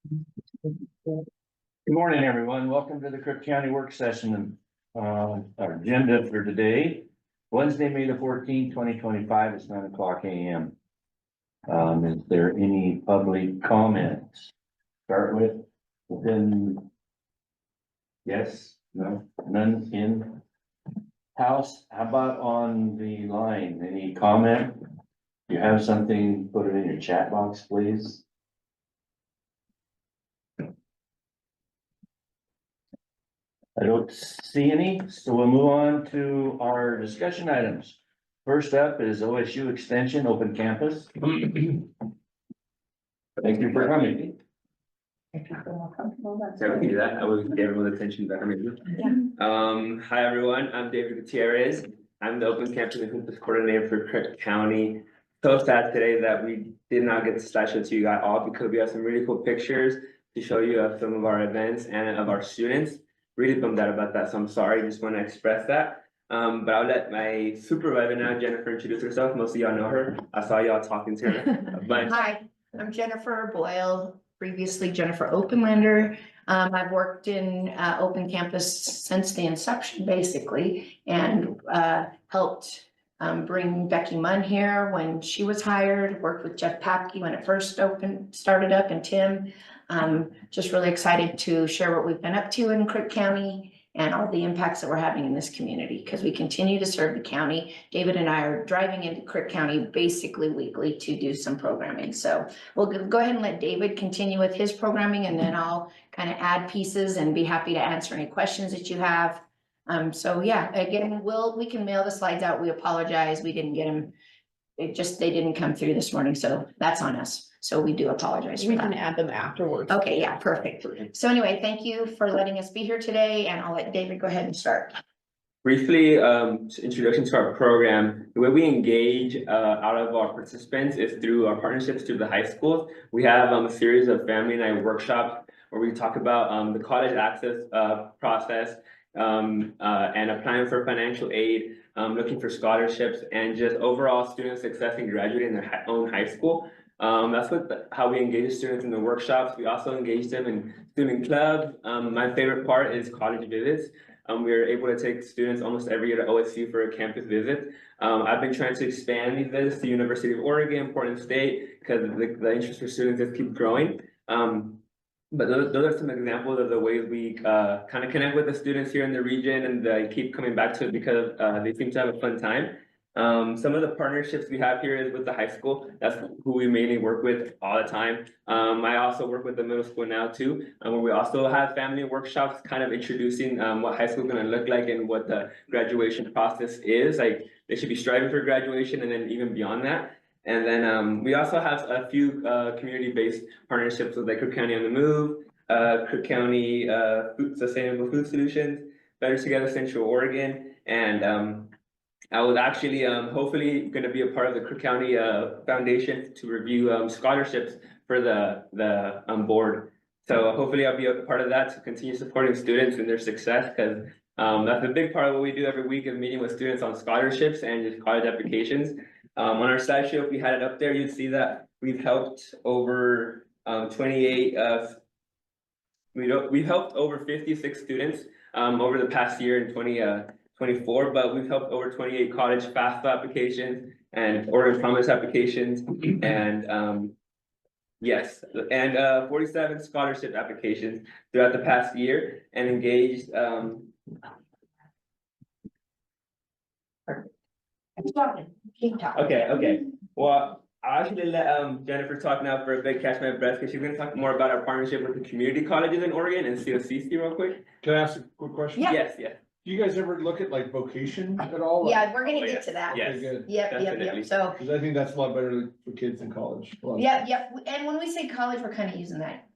Good morning, everyone. Welcome to the Crook County Work Session. Our agenda for today, Wednesday, May the 14th, 2025, it's 9:00 a.m. Is there any public comments? Start within. Yes, no, none in house. How about on the line? Any comment? You have something, put it in your chat box, please. I don't see any, so we'll move on to our discussion items. First up is OSU Extension Open Campus. Thank you for coming. So we can do that. I will give everyone attention better maybe. Hi everyone, I'm David Gutierrez. I'm the Open Campus and Campus Coordinator for Crook County. So sad today that we did not get to slide show to you guys all because we have some really cool pictures to show you of some of our events and of our students. Really bummed out about that, so I'm sorry. Just want to express that. But I'll let my supervisor now, Jennifer, introduce herself. Most of y'all know her. I saw y'all talking to her a bunch. Hi, I'm Jennifer Boyle, previously Jennifer Openlander. I've worked in Open Campus since the inception, basically, and helped bring Becky Munn here when she was hired, worked with Jeff Papke when it first started up, and Tim. Just really excited to share what we've been up to in Crook County and all the impacts that we're having in this community, because we continue to serve the county. David and I are driving into Crook County basically weekly to do some programming. So we'll go ahead and let David continue with his programming, and then I'll kind of add pieces and be happy to answer any questions that you have. So yeah, again, we can mail the slides out. We apologize. We didn't get them. They didn't come through this morning. So that's on us. So we do apologize for that. We can add them afterwards. Okay, yeah, perfect. So anyway, thank you for letting us be here today, and I'll let David go ahead and start. Briefly, introduction to our program. The way we engage out of our participants is through our partnerships through the high schools. We have a series of family night workshops where we talk about the college access process and applying for financial aid, looking for scholarships, and just overall student success in graduating their own high school. That's how we engage students in the workshops. We also engage them in student clubs. My favorite part is college visits. We are able to take students almost every year to OSU for a campus visit. I've been trying to expand these visits to University of Oregon, Portland State, because the interest for students just keep growing. But those are some examples of the ways we kind of connect with the students here in the region, and they keep coming back to it because they seem to have a fun time. Some of the partnerships we have here is with the high school. That's who we mainly work with all the time. I also work with the middle school now too, where we also have family workshops, kind of introducing what high school is going to look like and what the graduation process is. Like they should be striving for graduation and then even beyond that. And then we also have a few community-based partnerships with like Crook County on the Move, Crook County Sustainable Food Solutions, Better Together Central Oregon, and I was actually hopefully going to be a part of the Crook County Foundation to review scholarships for the board. So hopefully I'll be a part of that to continue supporting students in their success, because that's a big part of what we do every week, is meeting with students on scholarships and just college applications. On our slideshow, if we had it up there, you'd see that we've helped over 28. We've helped over 56 students over the past year in 2024, but we've helped over 28 college FAFSA applications and Oregon Promise applications, and yes, and 47 scholarship applications throughout the past year, and engaged. Okay. Well, I'll actually let Jennifer talk now for a bit, catch my breath, because she's going to talk more about our partnership with the community colleges in Oregon and COCC real quick. Can I ask a quick question? Yeah. Yes. Do you guys ever look at like vocation at all? Yeah, we're gonna Oh, get yes. to that. Yes. Okay, good. Yep. Definitely. So, Cause I think that's a lot better for kids in college. yep. And when we say college, we're kind of using that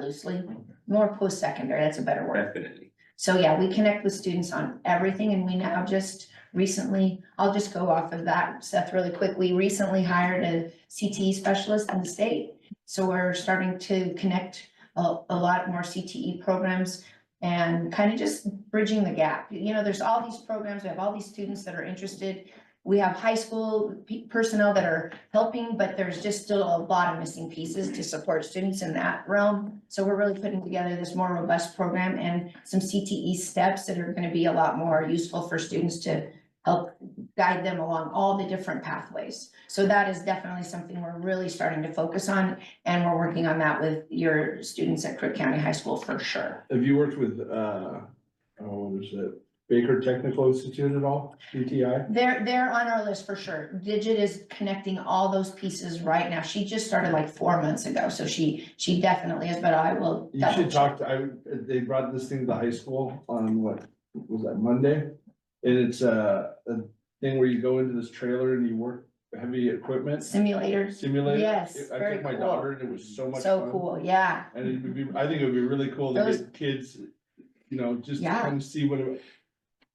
loosely, more post-secondary, that's a better word. Definitely. So yeah, we connect with students on everything, and we now just recently, I'll just go off of that, Seth, really quick. We recently hired a CTE specialist in the state. So we're starting to connect a lot more CTE programs and kind of just bridging the gap. You know, there's all these programs, we have all these students that are interested we have high school personnel that are helping, but there's just still a lot of missing pieces to support students in that realm. So we're really putting together this more robust program and some CTE steps that are gonna be a lot more useful for students to help guide them along all the different pathways. So that is definitely something we're really starting to focus on, and we're working on that with your students at Crook County High School for sure. Have you worked with, what is it, Baker Technical Institute at all, BTI? They're on our list for sure. Digit is connecting all those pieces right now. She just started like 4 months ago, so she definitely is, but I will. You double should check. talk to, they brought this thing to the high school on what, was that Monday? And it's a thing where you go into this trailer and you work heavy equipment. Simulators. Simulator. Yes, I very took my cool. daughter and it was so much So fun. cool, yeah. And it would be, I think it would be really cool to Those- get kids, you know, just to Yeah. kind of see what it,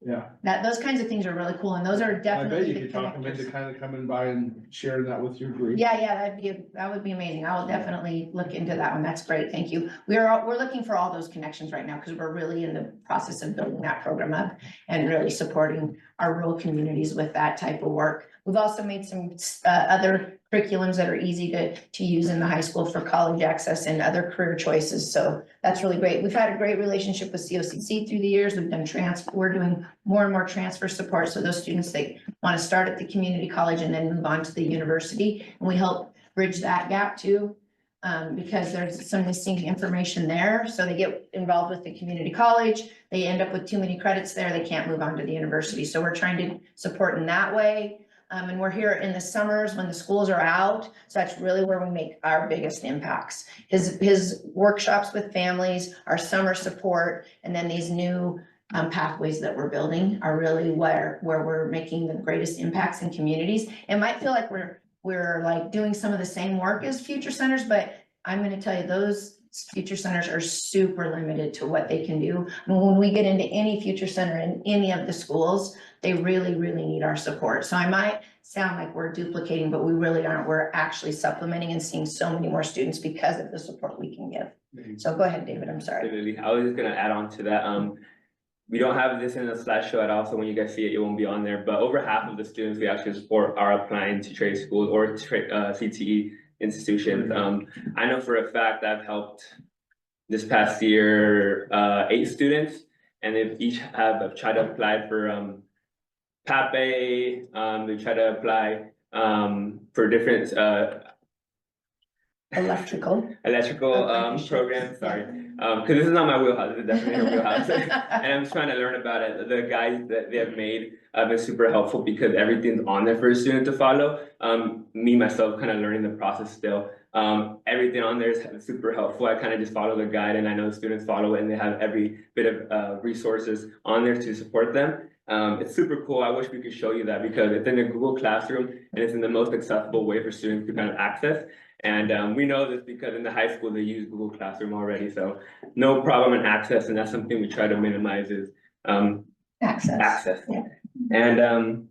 yeah. Those kinds of things are really cool, and those are I bet definitely you the could talk them into connectors. kind of coming by and sharing that with your group. Yeah, that would be amazing. I will definitely look into that one. That's great. Thank you. We're looking for all those connections right now because we're really in the process of building that program up and really supporting our rural communities with that type of work. We've also made some other curriculums that are easy to use in the high school for college access and other career choices. So that's really great. We've had a great relationship with COCC through the years. We've done we're doing more and more transfer support. So those students that want to start at the community college and then move on to the university, and we help bridge that gap too. Because there's some missing information there. So they get involved with the community college. They end up with too many credits there. They can't move on to the university. So we're trying to support in that way. And we're here in the summers when the schools are out. So that's really where we make our biggest impacts. His workshops with families, our summer support, and then these new pathways that we're building are really where we're making the greatest impacts in communities. It might feel like we're like doing some of the same work as future centers, but I'm gonna tell you, those future centers are super limited to what they can do. When we get into any future center in any of the schools, they really, really need our support. So I might sound like we're duplicating, but we really aren't. We're actually supplementing and seeing so many more students because of the support we can give. So go ahead, David, I'm sorry. Absolutely. I was just gonna add on to that. We don't have this in the slideshow at all, so when you guys see it, it won't be on there. But over half of the students we actually support are applying to trade schools or CTE institutions. I know for a fact I've helped this past year 8 students, and they've each have tried to apply for PAPE. They try to apply for different Electrical. electrical programs. Sorry, because this is not my wheelhouse. This is definitely her wheelhouse, and I'm just trying to learn about it. The guides that they have made have been super helpful because everything's on there for a student to follow. Me myself, kind of learning the process still. Everything on there is super helpful. I kind of just follow the guide, and I know students follow it, and they have every bit of resources on there to support them. It's super cool. I wish we could show you that because it's in a Google Classroom and it's in the most accessible way for students to kind of access. And we know this because in the high school, they use Google Classroom already. So no problem in access. And that's something we try to minimize is access. Yeah. And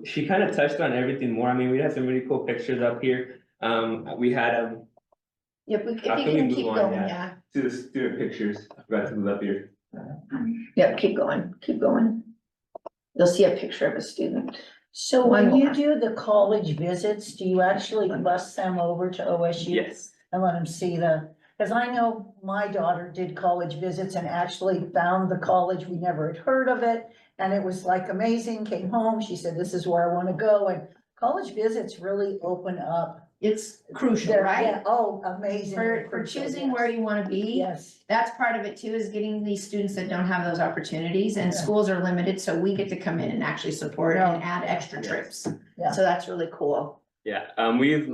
she kind of touched on everything more. I mean, we had some really cool pictures up here. We had Yep, if you How can we can move keep on, going, yeah? yeah. to the student pictures. I forgot to move up here. Yep, keep going, keep going. You'll see a picture of a student. So One when you more. do the college visits, do you actually bus them over to OSU? Yes. And let them see because I know my daughter did college visits and actually found the college, we never had heard of it. And it was like amazing, came home, she said, this is where I want to go. And college visits really open up. It's crucial, their- right? Yeah, oh, amazing. For Crucial, choosing yes. where you wanna be. Yes, That's part of it too, is getting these students that don't have those opportunities, and Yeah. schools are limited, so we get to come in and actually support and Yeah. add extra trips. Yeah. So that's really cool. Yeah, we've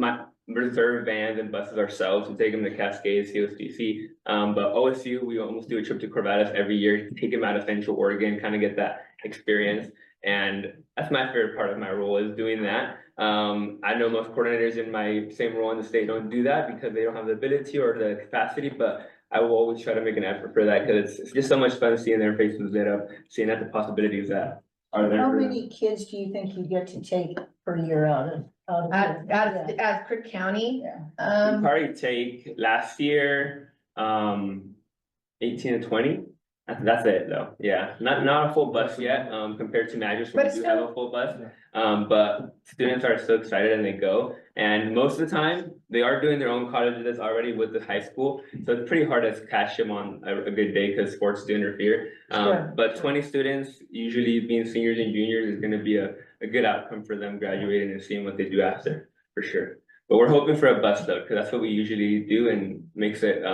reserved vans and buses ourselves to take them to Cascades, COCC. But OSU, we almost do a trip to Corvallis every year, take them out of Central Oregon, kind of get that experience. And that's my favorite part of my role is doing that. I know most coordinators in my same role in the state don't do that because they don't have the ability or the capacity, but I will always try to make an effort for that because it's just so much fun seeing their faces lit up, seeing that the possibilities that are there. how for them. many kids do you think you get to take per year out of? Out of Crook County, Yeah. We probably take last year, 18 to 20. That's it though, yeah, not a full bus yet, compared to Madras where But we it's do have a full bus. But students are so excited and they go, and most of the time, they are doing their own college visits already with the high school. So it's pretty hard to catch them on a good day because sports do interfere. Sure, But 20 students, usually being seniors and juniors, is gonna be a good outcome for them graduating and seeing what they do after, for sure. But we're hoping for a bus though, because that's what we usually do and makes it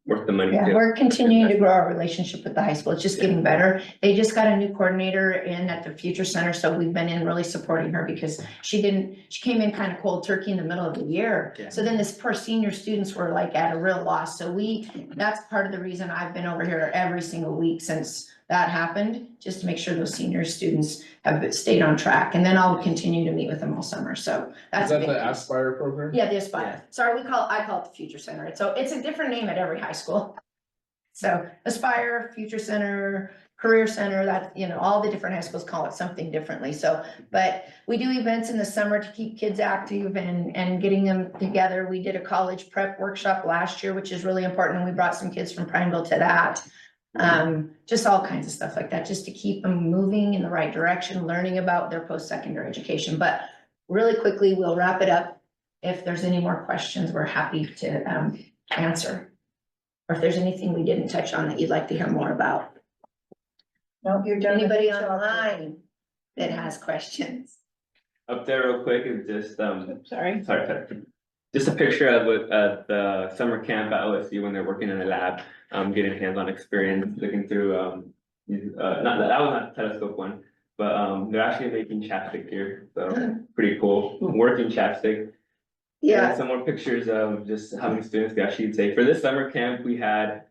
worth the money Yeah, too. we're continuing to grow our relationship with the high school. It's just getting better. They just got a new coordinator in at the Future Center, so we've been in really supporting her because she came in kind of cold turkey in the middle of the year. Yeah. So then this poor senior students were like at a real loss. So that's part of the reason I've been over here every single week since that happened, just to make sure those senior students have stayed on track. And then I'll continue to meet with them all summer. So Is that's a that big the piece. Aspire program? Yeah, the Aspire. Sorry, I call it the Future Center. It's a different name at every high school. So Aspire, Future Center, Career Center, that, all the different high schools call it something differently. So, but we do events in the summer to keep kids active and getting them together. We did a college prep workshop last year, which is really important. And we brought some kids from Prineville to that. Just all kinds of stuff like that, just to keep them moving in the right direction, learning about their post-secondary education. But really quickly, we'll wrap it up. If there's any more questions, we're happy to answer. Or if there's anything we didn't touch on that you'd like to hear more about. no, you're done. Anybody online that has questions? Up there real quick is just, Sorry. sorry, just a picture of it at the summer camp at OSU when they're working in a lab, getting hands-on experience, looking through, that was not the telescope one, but, they're actually making chapstick here, so pretty cool, working chapstick. And some more pictures of just how many students we actually take. For this summer camp, we had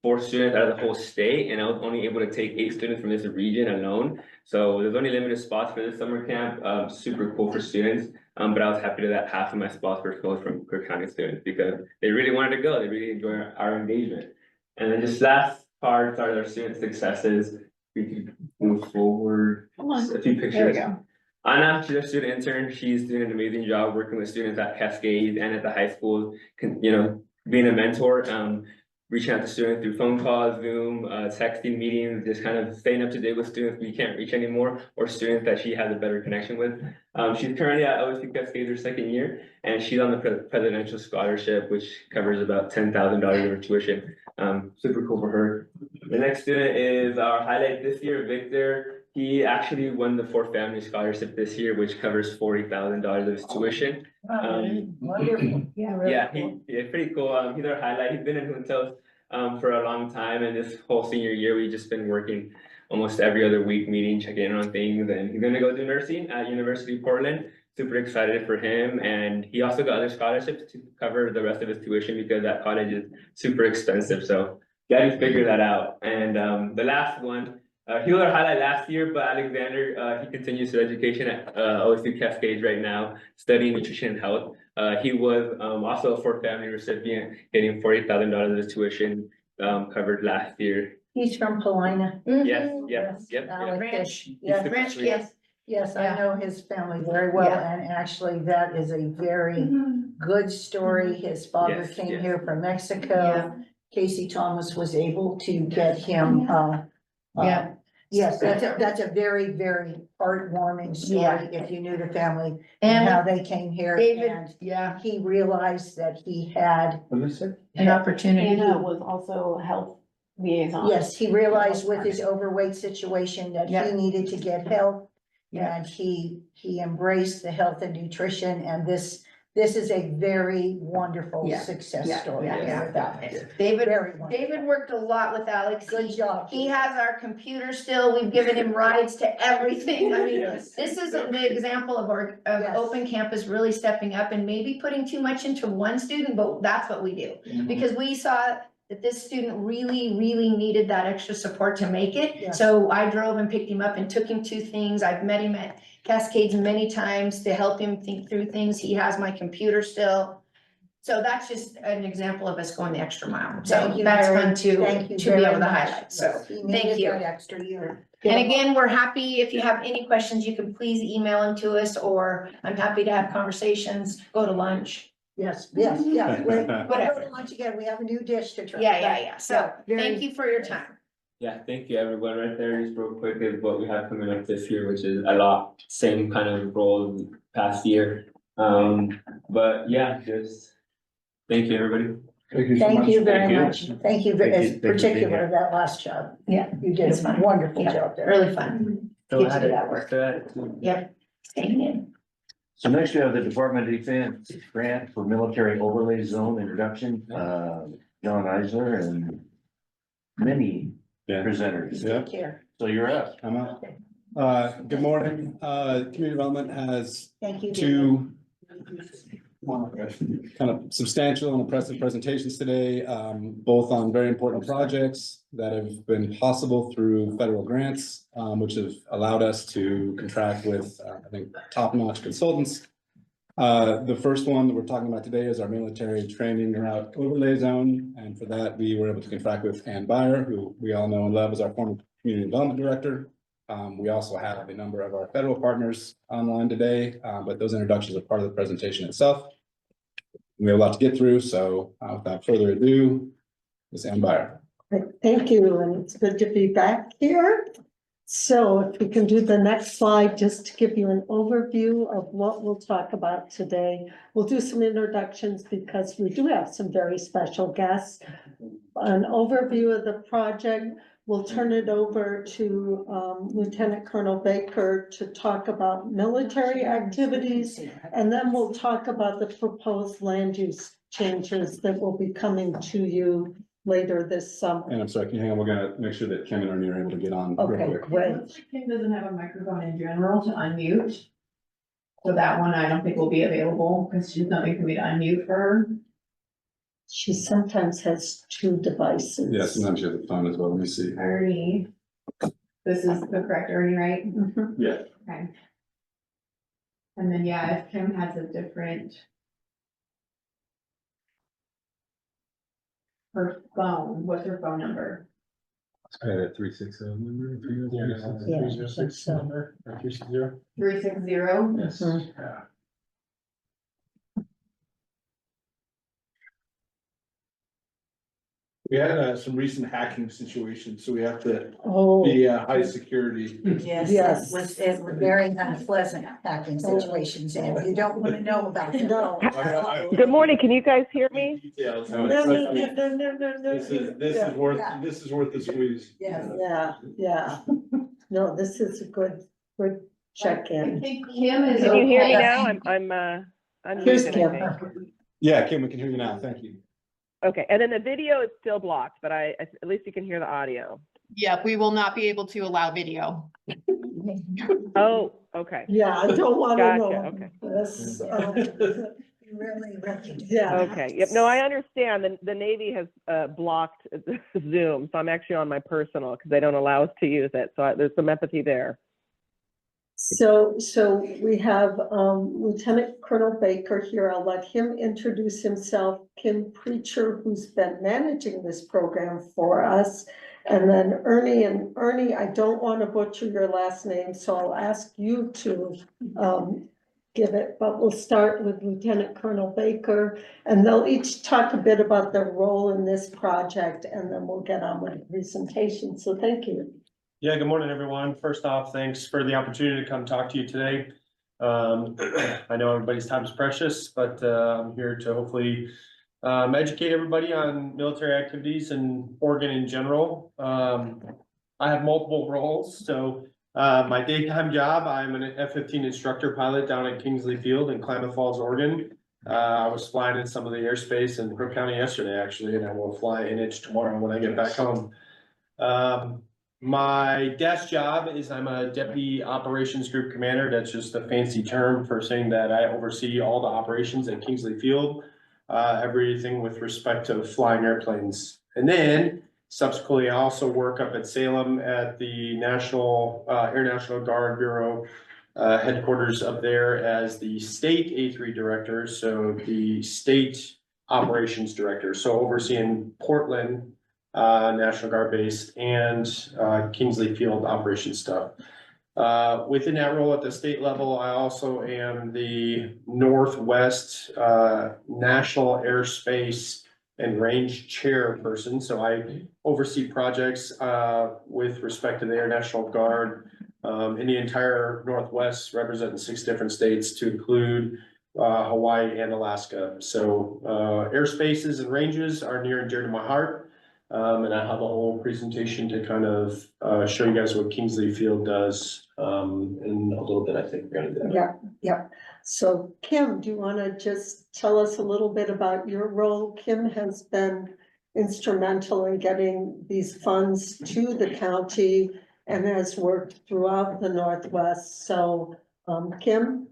4 students out of the whole state, and I was only able to take 8 students from this region alone. So there's only limited spots for this summer camp, super cool for students. But I was happy that half of my spots were filled from Crook County students because they really wanted to go, they really enjoy our engagement. And then just last parts are their student successes. We can move forward, just a few pictures. There we go. Anna, she's a student intern. She's doing an amazing job working with students at Cascade and at the high school, being a mentor, reaching out to students through phone calls, Zoom, texting meetings, just kind of staying up to date with students we can't reach anymore, or students that she has a better connection with. She's currently at OSU Cascade her 2nd year, and she's on the presidential scholarship, which covers about $10,000 of her tuition. Super cool for her. The next student is our highlight this year, Victor. He actually won the 4 family scholarship this year, which covers $40,000 of his tuition. Wonderful. Yeah, really Yeah, cool. he's pretty cool. He's our highlight. He's been in Juntos for a long time, and this whole senior year, we've just been working almost every other week, meeting, checking in on things, and he's gonna go do nursing at University of Portland. Super excited for him, and he also got other scholarships to cover the rest of his tuition because that college is super expensive. So gotta figure that out. And the last one. He was our highlight last year, but Alexander, he continues his education at OSU Cascades right now, studying nutrition and health. He was also a 4 family recipient, getting $40,000 of his tuition covered last year. He's from Paulina. Yes, yep. Ranch. He's Yes, super Ranch sweet. kids. yes, I Yeah. know his family very well, Yeah. and actually that is a very good story. His father Yes, came yes. here from Yeah. Mexico. Casey Thomas was able to get him, Yeah. yes, that's a very, very heartwarming Yeah. story if you knew the family and how And they came here, David, and yeah, he realized that he had, What did I say? an opportunity. Anna was also a health liaison. yes, he realized with his overweight situation that Yeah. he needed to get help. Yeah. And he embraced the health and nutrition, and this is a very wonderful Yeah. success Yeah, story. yeah. without David, Very wonderful. David worked a lot with Alex. Good job. He has our computer still. We've given him rides to everything. I mean, Yes. this is an example of Yes. open campus really stepping up and maybe putting too much into one student, but that's what we do. Because we saw that this student really, really needed that extra support to make it. Yes. So I drove and picked him up and took him to things. I've met him at Cascades many times to help him think through things. He has my computer still. So that's just an example of us going the extra mile. So Thank you that's very- fun thank you to be very able to much. highlight. So Yes, he thank needed you. that extra year. And again, we're happy, if you have any questions, you can please email them to us, or I'm happy to have conversations, go to lunch. Yes, yes, yes. We'll go Whatever. to lunch again. We have a new dish to try. Yeah. So very- thank you for your time. Yeah, thank you, everyone. Right there, just real quick is what we have coming up this year, which is a lot, same kind of role as past year. But yeah, just thank you, everybody. Thank you so much. Thank you very Thank you. much. Thank you, Thank you. in Thank you for being particular, here. that last job. Yeah, You did It's a fun. wonderful Yeah. job there. really fun. Still Get to at do it, that work. still at it too. Yep, staying in. So next we have the Department of Defense grant for military overlay zone introduction, John Eisler and many Yeah. presenters. Yeah. Take care. So you're up. I'm up. Good morning. Community development has Thank you. two kind of substantial and impressive presentations today, both on very important projects that have been possible through federal grants, which have allowed us to contract with, I think, top-notch consultants. The first one that we're talking about today is our military training route overlay zone. And for that, we were able to contract with Ann Byer, who we all know and love as our former community development director. We also have a number of our federal partners online today, but those introductions are part of the presentation itself. We have a lot to get through, so without further ado, Ms. Ann Byer. Thank you, and it's good to be back here. So if we can do the next slide, just to give you an overview of what we'll talk about today. We'll do some introductions because we do have some very special guests. An overview of the project. We'll turn it over to Lieutenant Colonel Baker to talk about military activities. And then we'll talk about the proposed land use changes that will be coming to you later this summer. And I'm sorry, can you hang on? We're gonna make sure that Kim and Ernie are able to get on real Okay, quick. great. Kim doesn't have a microphone in general to unmute. So that one I don't think will be available because she's not making me to unmute for her. She sometimes has two devices. Yeah, sometimes you have the phone as well. Let me see. Ernie. This is the correct Ernie, right? Mhm. Yeah. Okay. And then, yeah, if Kim has a different. Her phone, what's her phone number? That 360 number. Yeah, I think so. number, 360. 360? Yes. Mhm. Yeah. We had some recent hacking situations, so we have to Oh, be high security. Yes. Yes, it was very unpleasant hacking situations, and you don't want to know about them. no. Good morning, can you guys hear me? Details. No, no, no, no, no, no, This is no. this is worth the squeeze. Yes. Yeah, yeah. No, this is a good I check-in. think Kim is. Can you hear me okay. now? I'm Here's unmuted, I Kim. think. Yeah, Kim, we can hear you now. Thank you. Okay, and then the video is still blocked, but at least you can hear the audio. Yep, we will not be able to allow video. Oh, okay, Yeah, I don't want to gotcha, know. okay. This, Really lucky. yeah. Okay, yep, no, I understand, the Navy has blocked Zoom, so I'm actually on my personal because they don't allow us to use it, so there's some empathy there. So we have Lieutenant Colonel Baker here. I'll let him introduce himself. Kim Preacher, who's been managing this program for us. And then Ernie, I don't want to butcher your last name, so I'll ask you to give it, but we'll start with Lieutenant Colonel Baker. And they'll each talk a bit about their role in this project, and then we'll get on with the presentation. So thank you. Yeah, good morning, everyone. First off, thanks for the opportunity to come talk to you today. I know everybody's time is precious, but I'm here to hopefully educate everybody on military activities in Oregon in general. I have multiple roles. So my daytime job, I'm an F-15 instructor pilot down at Kingsley Field in Klamath Falls, Oregon. I was flying in some of the airspace in Crook County yesterday, actually, and I will fly in it tomorrow when I get back home. My desk job is I'm a deputy operations group commander. That's just a fancy term for saying that I oversee all the operations at Kingsley Field. Everything with respect to flying airplanes. And then subsequently, I also work up at Salem at the Air National Guard Bureau headquarters up there as the state A3 director. So the state operations director. So overseeing Portland National Guard base and Kingsley Field operation stuff. Within that role at the state level, I also am the Northwest National Airspace and range chairperson, so I oversee projects with respect to the Air National Guard in the entire Northwest, representing 6 different states to include Hawaii and Alaska. So airspaces and ranges are near and dear to my heart. And I have a whole presentation to kind of show you guys what Kingsley Field does in a little bit. I think we're gonna do that. Yeah, yeah. So Kim, do you want to just tell us a little bit about your role? Kim has been instrumental in getting these funds to the county and has worked throughout the Northwest. So, Kim?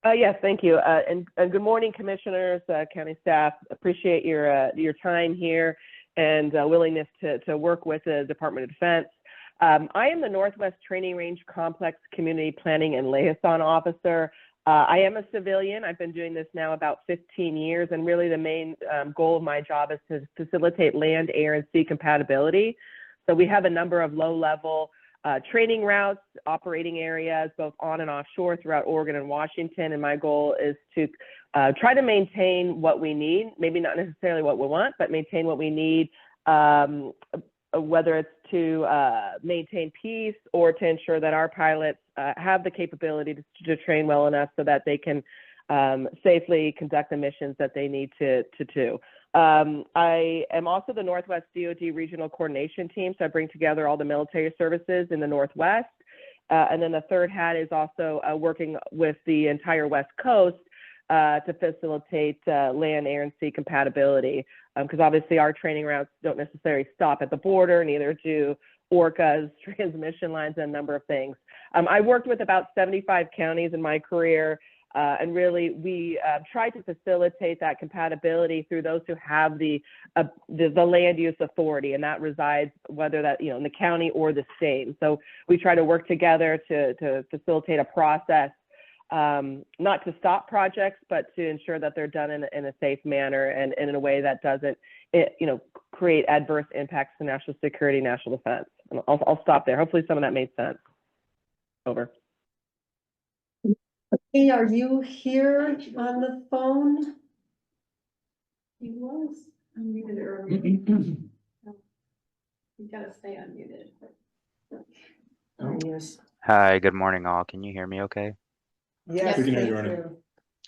Yes, thank you. And good morning, commissioners, county staff. Appreciate your time here and willingness to work with the Department of Defense. I am the Northwest Training Range Complex Community Planning and Liaison Officer. I am a civilian. I've been doing this now about 15 years, and really the main goal of my job is to facilitate land, air, and sea compatibility. So we have a number of low-level training routes, operating areas, both on and offshore throughout Oregon and Washington. And my goal is to try to maintain what we need, maybe not necessarily what we want, but maintain what we need, whether it's to maintain peace or to ensure that our pilots have the capability to train well enough so that they can safely conduct the missions that they need to do. I am also the Northwest DoD Regional Coordination Team, so I bring together all the military services in the Northwest. And then the third hat is also working with the entire West Coast to facilitate land, air, and sea compatibility. Because obviously our training routes don't necessarily stop at the border, neither do ORCA's transmission lines and a number of things. I worked with about 75 counties in my career. And really, we try to facilitate that compatibility through those who have the land use authority, and that resides whether that in the county or the state. So we try to work together to facilitate a process, not to stop projects, but to ensure that they're done in a safe manner and in a way that doesn't create adverse impacts to national security, national defense. And I'll stop there. Hopefully, some of that made sense. Over. Hey, are you here on the phone? He was unmuted earlier. You gotta stay unmuted. Yes. Hi, good morning all. Can you hear me okay? Yes, We can hear you, thank Ernie. you.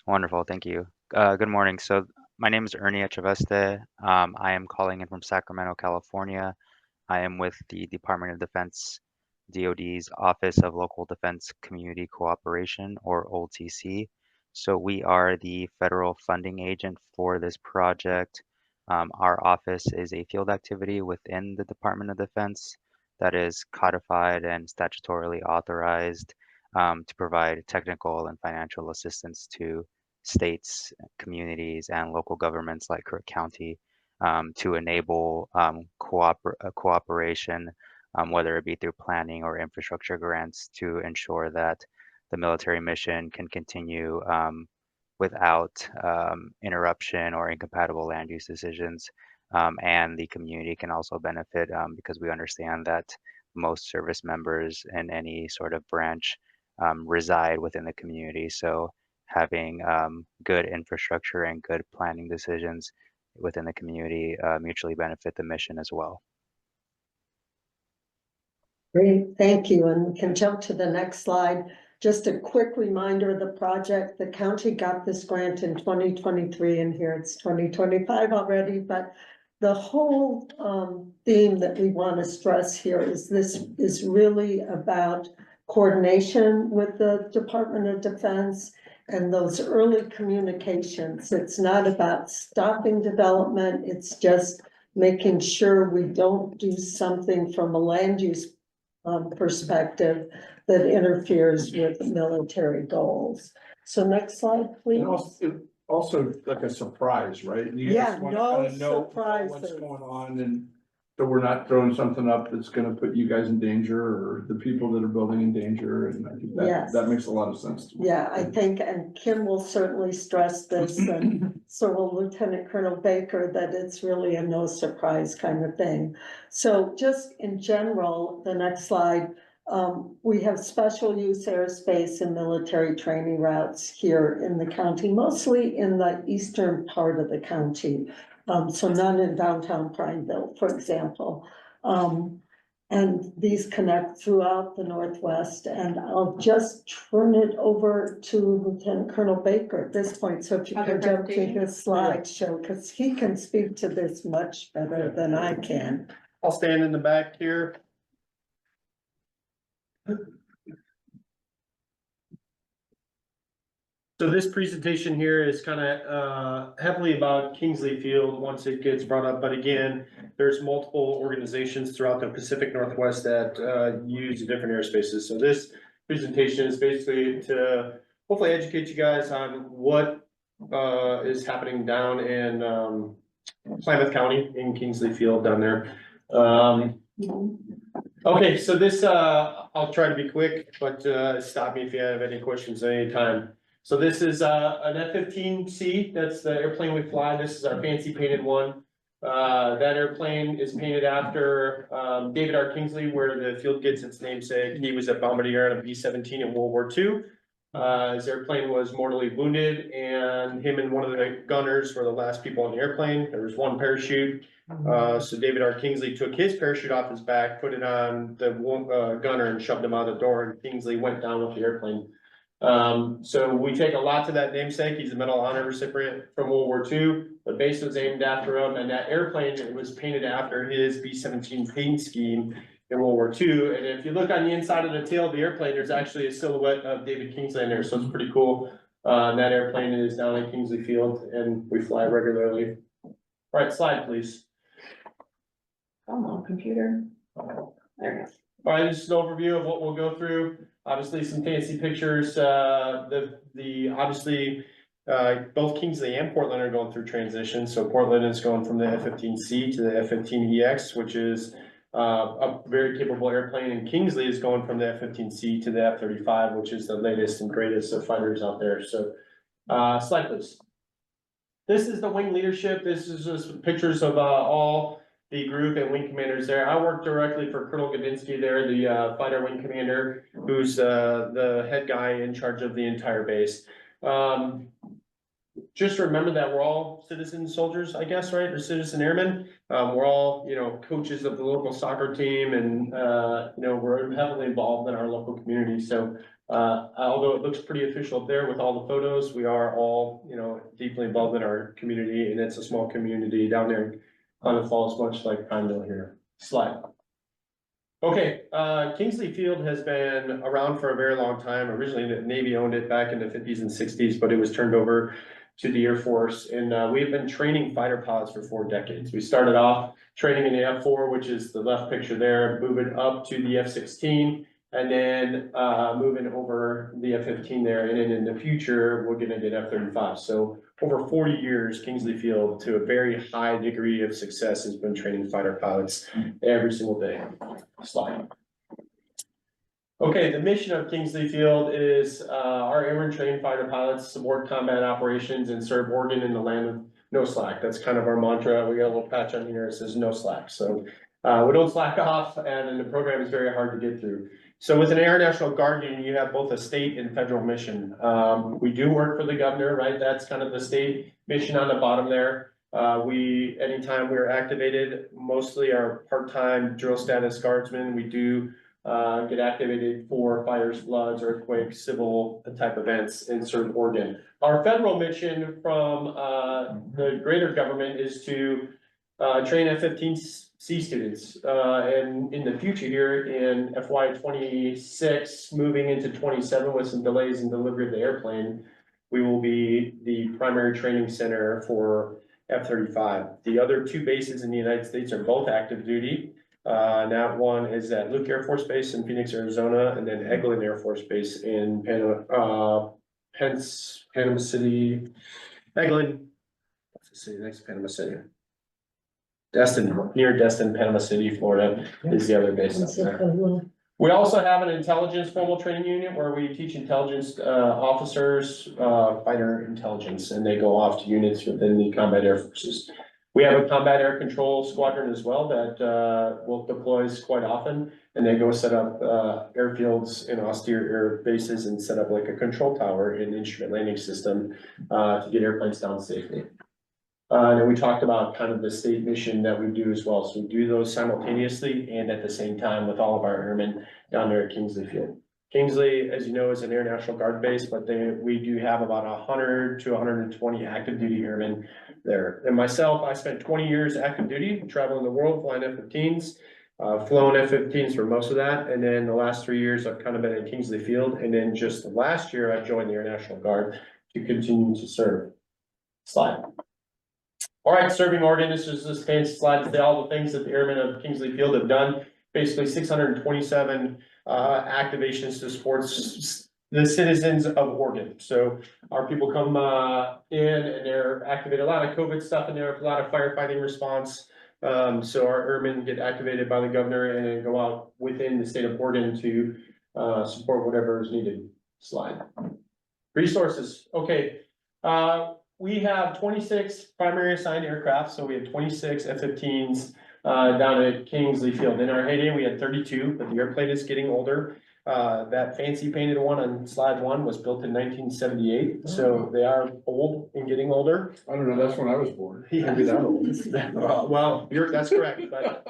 Wonderful, thank you. Good morning. So my name is Ernie Echaveste. I am calling in from Sacramento, California. I am with the Department of Defense, DoD's Office of Local Defense Community Cooperation, or OLTC. So we are the federal funding agent for this project. Our office is a field activity within the Department of Defense that is codified and statutorily authorized to provide technical and financial assistance to states, communities, and local governments like Crook County to enable cooperation, whether it be through planning or infrastructure grants, to ensure that the military mission can continue without interruption or incompatible land use decisions. And the community can also benefit because we understand that most service members in any sort of branch reside within the community. So having good infrastructure and good planning decisions within the community mutually benefit the mission as well. Great, thank you. And we can jump to the next slide. Just a quick reminder of the project. The county got this grant in 2023, and here it's 2025 already, but the whole theme that we want to stress here is this is really about coordination with the Department of Defense and those early communications. It's not about stopping development. It's just making sure we don't do something from a land use perspective that interferes with military goals. So next slide, please. And also like a surprise, right? You Yeah, just wanna no kinda know surprises. what's going on, and so we're not throwing something up that's gonna put you guys in danger or the people that are building in danger, and I think Yes. that makes a lot of sense to me. Yeah, I think, and Kim will certainly stress this, and so will Lieutenant Colonel Baker, that it's really a no surprise kind of thing. So just in general, the next slide, We have special use airspace and military training routes here in the county, mostly in the eastern part of the county. So none in downtown Prineville, for example. And these connect throughout the Northwest, and I'll just turn it over to Lieutenant Colonel Baker at this point. So if you Other could jump to presentation? his slideshow, because he can speak to this much better than I can. I'll stand in the back here. So this presentation here is kind of heavily about Kingsley Field once it gets brought up, but again, there's multiple organizations throughout the Pacific Northwest that use different airspaces. So this presentation is basically to hopefully educate you guys on what is happening down in Klamath County in Kingsley Field down there. Okay, so this, I'll try to be quick, but stop me if you have any questions at any time. So this is an F-15C, that's the airplane we fly. This is our fancy painted one. That airplane is painted after David R. Kingsley, where the field gets its namesake. He was a bombardier on a B-17 in World War II. His airplane was mortally wounded, and him and one of the gunners were the last people on the airplane. There was one parachute. So David R. Kingsley took his parachute off his back, put it on the gunner and shoved him out the door, and Kingsley went down with the airplane. So we take a lot to that namesake. He's a Medal of Honor recipient from World War II. The base was aimed after him, and that airplane, it was painted after his B-17 paint scheme in World War II. And if you look on the inside of the tail of the airplane, there's actually a silhouette of David Kingsley in there, so it's pretty cool. And that airplane is down at Kingsley Field, and we fly regularly. All right, slide, please. Come on, computer. There it is. All right, just an overview of what we'll go through. Obviously, some fancy pictures. Obviously, both Kingsley and Portland are going through transition. So Portland is going from the F-15C to the F-15EX, which is a very capable airplane, and Kingsley is going from the F-15C to the F-35, which is the latest and greatest of fighters out there. So, slide please. This is the wing leadership. This is just pictures of all the group and wing commanders there. I work directly for Colonel Gadinsky there, the fighter wing commander, who's the head guy in charge of the entire base. Just remember that we're all citizen soldiers, I guess, right? Or citizen airmen. We're all, coaches of the local soccer team, and we're heavily involved in our local community. So although it looks pretty official up there with all the photos, we are all, deeply involved in our community, and it's a small community down there. Klamath Falls, much like Pineville here. Slide. Okay, Kingsley Field has been around for a very long time. Originally, the Navy owned it back in the 50s and 60s, but it was turned over to the Air Force. And we've been training fighter pilots for 4 decades. We started off training in the F-4, which is the left picture there, moving up to the F-16, and then moving over the F-15 there. And then in the future, we're gonna get F-35. So over 40 years, Kingsley Field, to a very high degree of success, has been training fighter pilots every single day. Slide. Okay, the mission of Kingsley Field is our airmen trained fighter pilots support combat operations and serve Oregon in the land of no slack. That's kind of our mantra. We got a little patch on here that says no slack. So we don't slack off, and the program is very hard to get through. So with an Air National Guard unit, you have both a state and federal mission. We do work for the governor, right? That's kind of the state mission on the bottom there. Anytime we're activated, mostly our part-time drill status guardsmen, we do get activated for fires, floods, earthquakes, civil type events in certain Oregon. Our federal mission from the greater government is to train F-15C students. And in the future here in FY 26, moving into 27 with some delays in delivery of the airplane, we will be the primary training center for F-35. The other 2 bases in the United States are both active duty. And that one is at Luke Air Force Base in Phoenix, Arizona, and then Eglin Air Force Base in Panama City. Eglin, what's the city next to Panama City? Near Destin, Panama City, Florida is the other base out there. We also have an intelligence formal training unit where we teach intelligence officers fighter intelligence, and they go off to units within the combat air forces. We have a combat air control squadron as well that will deploys quite often. And they go set up airfields in austere air bases and set up like a control tower and instrument landing system to get airplanes down safely. And then we talked about kind of the state mission that we do as well. So we do those simultaneously and at the same time with all of our airmen down there at Kingsley Field. Kingsley, as you know, is an Air National Guard base, but we do have about 100 to 120 active duty airmen there. And myself, I spent 20 years active duty, traveling the world, flying F-15s, flown F-15s for most of that. And then the last 3 years, I've kind of been at Kingsley Field. And then just last year, I joined the Air National Guard to continue to serve. Slide. All right, serving Oregon, this is this fancy slide to say all the things that the airmen of Kingsley Field have done. Basically 627 activations to support the citizens of Oregon. So our people come in and they're activate a lot of COVID stuff in there, a lot of firefighting response. So our airmen get activated by the governor and then go out within the state of Oregon to support whatever is needed. Slide. Resources, okay. We have 26 primary assigned aircraft, so we have 26 F-15s down at Kingsley Field. In our heyday, we had 32, but the airplane is getting older. That fancy painted one on slide 1 was built in 1978, so they are old and getting older. I don't know, that's when I was born. Yeah. Maybe that old. Well, that's correct, but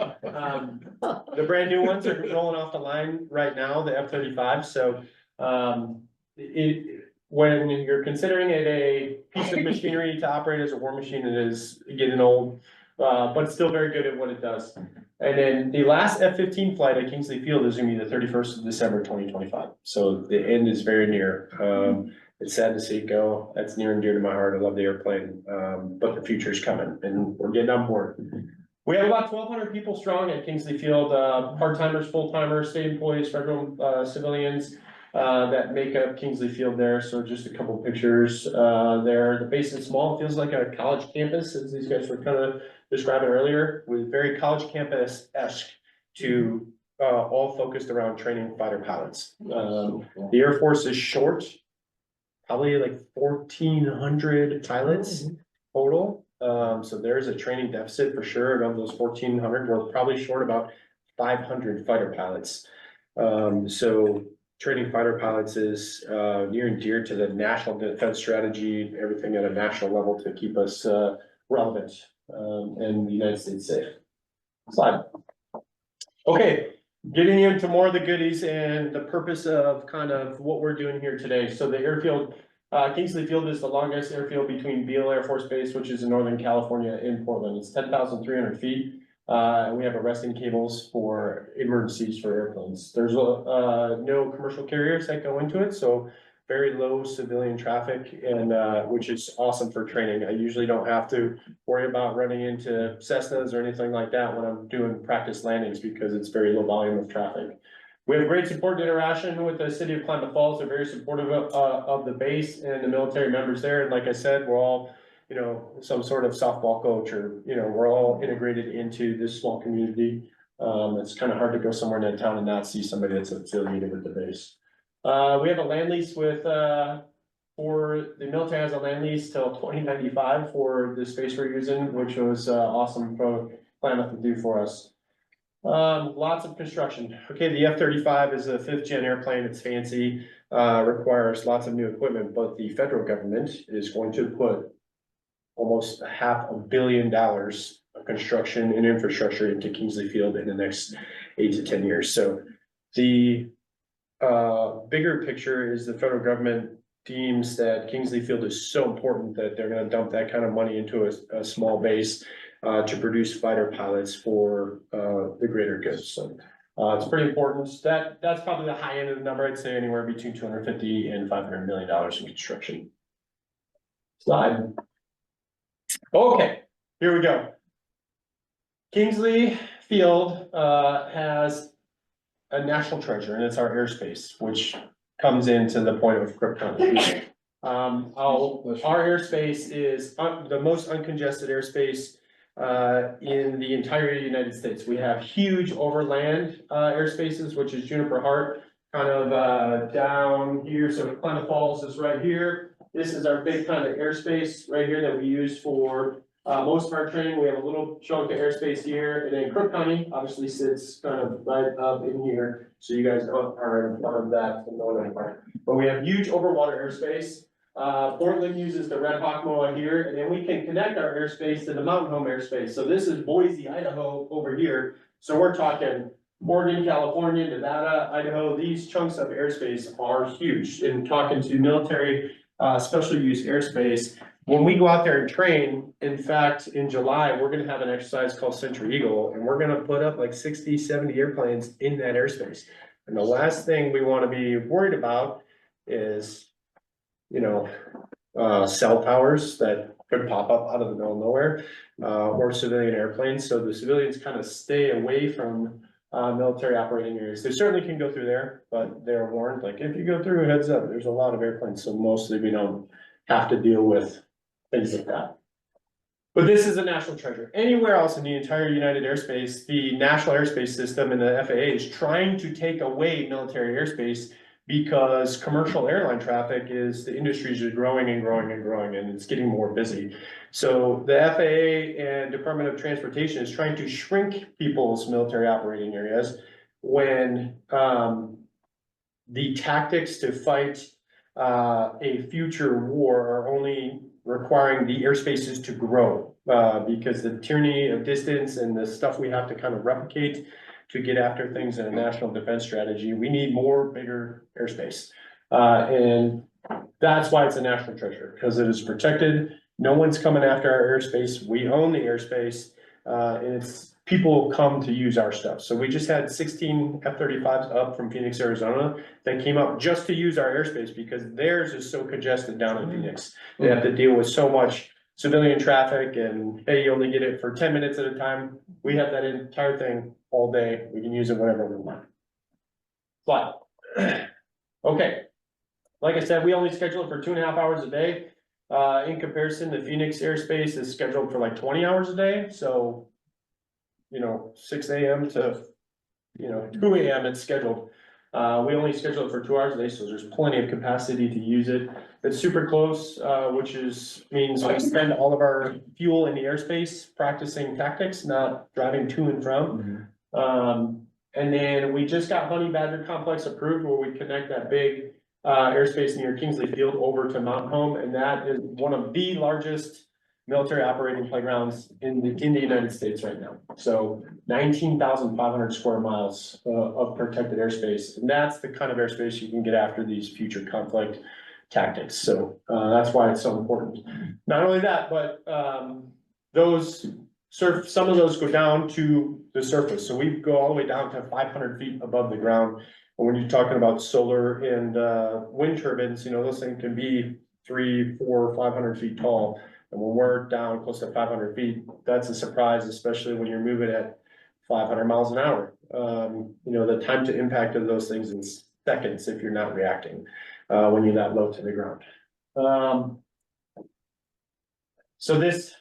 the brand new ones are rolling off the line right now, the F-35, so when you're considering it a piece of machinery to operate as a war machine, it is getting old, but it's still very good at what it does. And then the last F-15 flight at Kingsley Field is gonna be the 31st of December, 2025. So the end is very near. It's sad to see it go. That's near and dear to my heart. I love the airplane, but the future is coming and we're getting on board. We have about 1,200 people strong at Kingsley Field, part-timers, full-timers, state employees, federal civilians. That make up Kingsley Field there, so just a couple pictures there. The base is small, it feels like a college campus, as these guys were kind of describing earlier, with very college campus-esque to all focused around training fighter pilots. The Air Force is short, probably like 1,400 pilots total. So there's a training deficit for sure, and of those 1,400, we're probably short about 500 fighter pilots. So training fighter pilots is near and dear to the national defense strategy, everything at a national level to keep us relevant and the United States safe. Slide. Okay, getting into more of the goodies and the purpose of kind of what we're doing here today. So the airfield, Kingsley Field is the longest airfield between Beale Air Force Base, which is in Northern California, in Portland. It's 10,300 feet. And we have arresting cables for emergencies for airplanes. There's no commercial carriers that go into it, so very low civilian traffic, and which is awesome for training. I usually don't have to worry about running into Cessnas or anything like that when I'm doing practice landings because it's very low volume of traffic. We have great support and interaction with the city of Klamath Falls. They're very supportive of the base and the military members there. And like I said, we're all, you know, some sort of softball coach, or, you know, we're all integrated into this small community. It's kind of hard to go somewhere in a town and not see somebody that's affiliated with the base. We have a land lease with, for the military has a land lease till 2095 for the space we're using, which was awesome for Klamath to do for us. Lots of construction. Okay, the F-35 is a 5th gen airplane. It's fancy, requires lots of new equipment, but the federal government is going to put almost $500 million of construction and infrastructure into Kingsley Field in the next 8 to 10 years. So the bigger picture is the federal government deems that Kingsley Field is so important that they're going to dump that kind of money into a small base to produce fighter pilots for the greater good. So it's pretty important. That's probably the high end of the number. I'd say anywhere between $250 and $500 million in construction. Slide. Okay, here we go. Kingsley Field has a national treasure, and it's our airspace, which comes into the point of Crook County. Our airspace is the most uncongested airspace in the entire United States. We have huge overland airspaces, which is Juniper Heart, kind of down here. So Klamath Falls is right here. This is our big kind of airspace right here that we use for Most of our training, we have a little chunk of airspace here, and then Crook County obviously sits kind of right up in here. So you guys are in front of that, the northern part. But we have huge overwater airspace. Portland uses the Red Hawk MOA here, and then we can connect our airspace to the Mountain Home airspace. So this is Boise, Idaho over here. So we're talking Oregon, California, Nevada, Idaho. These chunks of airspace are huge. In talking to military, special use airspace, when we go out there and train, in fact, in July, we're gonna have an exercise called Century Eagle, and we're gonna put up like 60, 70 airplanes in that airspace. And the last thing we wanna be worried about is, cell towers that could pop up out of the middle of nowhere, or civilian airplanes. So the civilians kind of stay away from military operating areas. They certainly can go through there, but they're warned, like, if you go through, heads up, there's a lot of airplanes, so mostly we don't have to deal with things like that. But this is a national treasure. Anywhere else in the entire United Airspace, the National Airspace System and the FAA is trying to take away military airspace because commercial airline traffic the industry is just growing and growing and growing, and it's getting more busy. So the FAA and Department of Transportation is trying to shrink people's military operating areas when the tactics to fight a future war are only requiring the airspaces to grow, because the tyranny of distance and the stuff we have to kind of replicate to get after things in a national defense strategy, we need more bigger airspace. And that's why it's a national treasure, because it is protected. No one's coming after our airspace. We own the airspace, and people come to use our stuff. So we just had 16 F-35s up from Phoenix, Arizona, that came up just to use our airspace because theirs is so congested down in Phoenix. They have to deal with so much civilian traffic, and hey, you only get it for 10 minutes at a time. We have that entire thing all day. We can use it whenever we want. But, okay. Like I said, we only schedule it for 2.5 hours a day. In comparison, the Phoenix airspace is scheduled for like 20 hours a day. So, 6 a.m. to, 2 a.m. it's scheduled. We only schedule it for 2 hours a day, so there's plenty of capacity to use it. It's super close, which means we spend all of our fuel in the airspace practicing tactics, not driving to and from. And then we just got Honey Badger Complex approved, where we connect that big airspace near Kingsley Field over to Mountain Home, and that is one of the largest military operating playgrounds in the United States right now. So 19,500 square miles of protected airspace, and that's the kind of airspace you can get after these future conflict tactics. So that's why it's so important. Not only that, but some of those go down to the surface. So we go all the way down to 500 feet above the ground. And when you're talking about solar and wind turbines, those things can be 300, 400, 500 feet tall. And when we're down close to 500 feet, that's a surprise, especially when you're moving at 500 miles an hour. The time to impact of those things is seconds if you're not reacting when you're that low to the ground. So this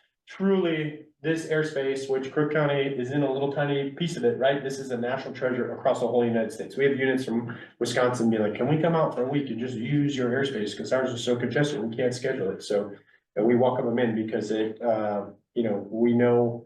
airspace, which Crook County is in a little tiny piece of it, right? This is a national treasure across the whole United States. We have units from Wisconsin be like, can we come out for a week and just use your airspace? Because ours is so congested, we can't schedule it. So we welcome them in because we know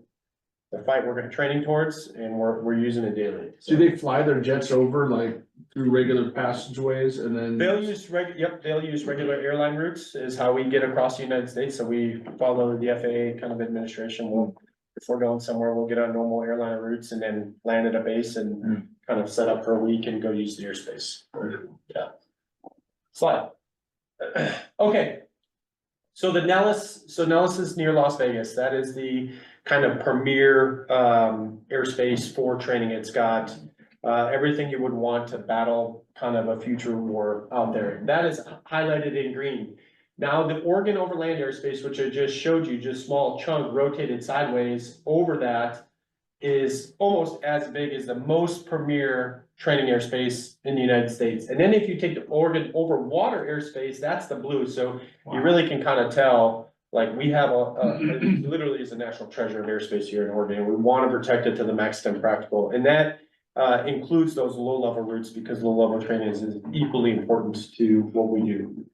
the fight we're training towards, and we're using it daily. Do they fly their jets over like through regular passageways and then? They'll use regular airline routes is how we get across the United States. So we follow the FAA kind of administration. If we're going somewhere, we'll get on normal airline routes and then land at a base and kind of set up for a week and go use the airspace. Yeah. Slide. Okay. So Nellis is near Las Vegas. That is the kind of premier airspace for training. It's got everything you would want to battle kind of a future war out there. That is highlighted in green. Now the Oregon overland airspace, which I just showed you, just small chunk rotated sideways over that, is almost as big as the most premier training airspace in the United States. And then if you take the Oregon over water airspace, that's the blue. So you really can kind of tell, like, we have it literally is a national treasure of airspace here in Oregon. We want to protect it to the max extent practical. And that includes those low level routes, because low level training is equally important to what we do.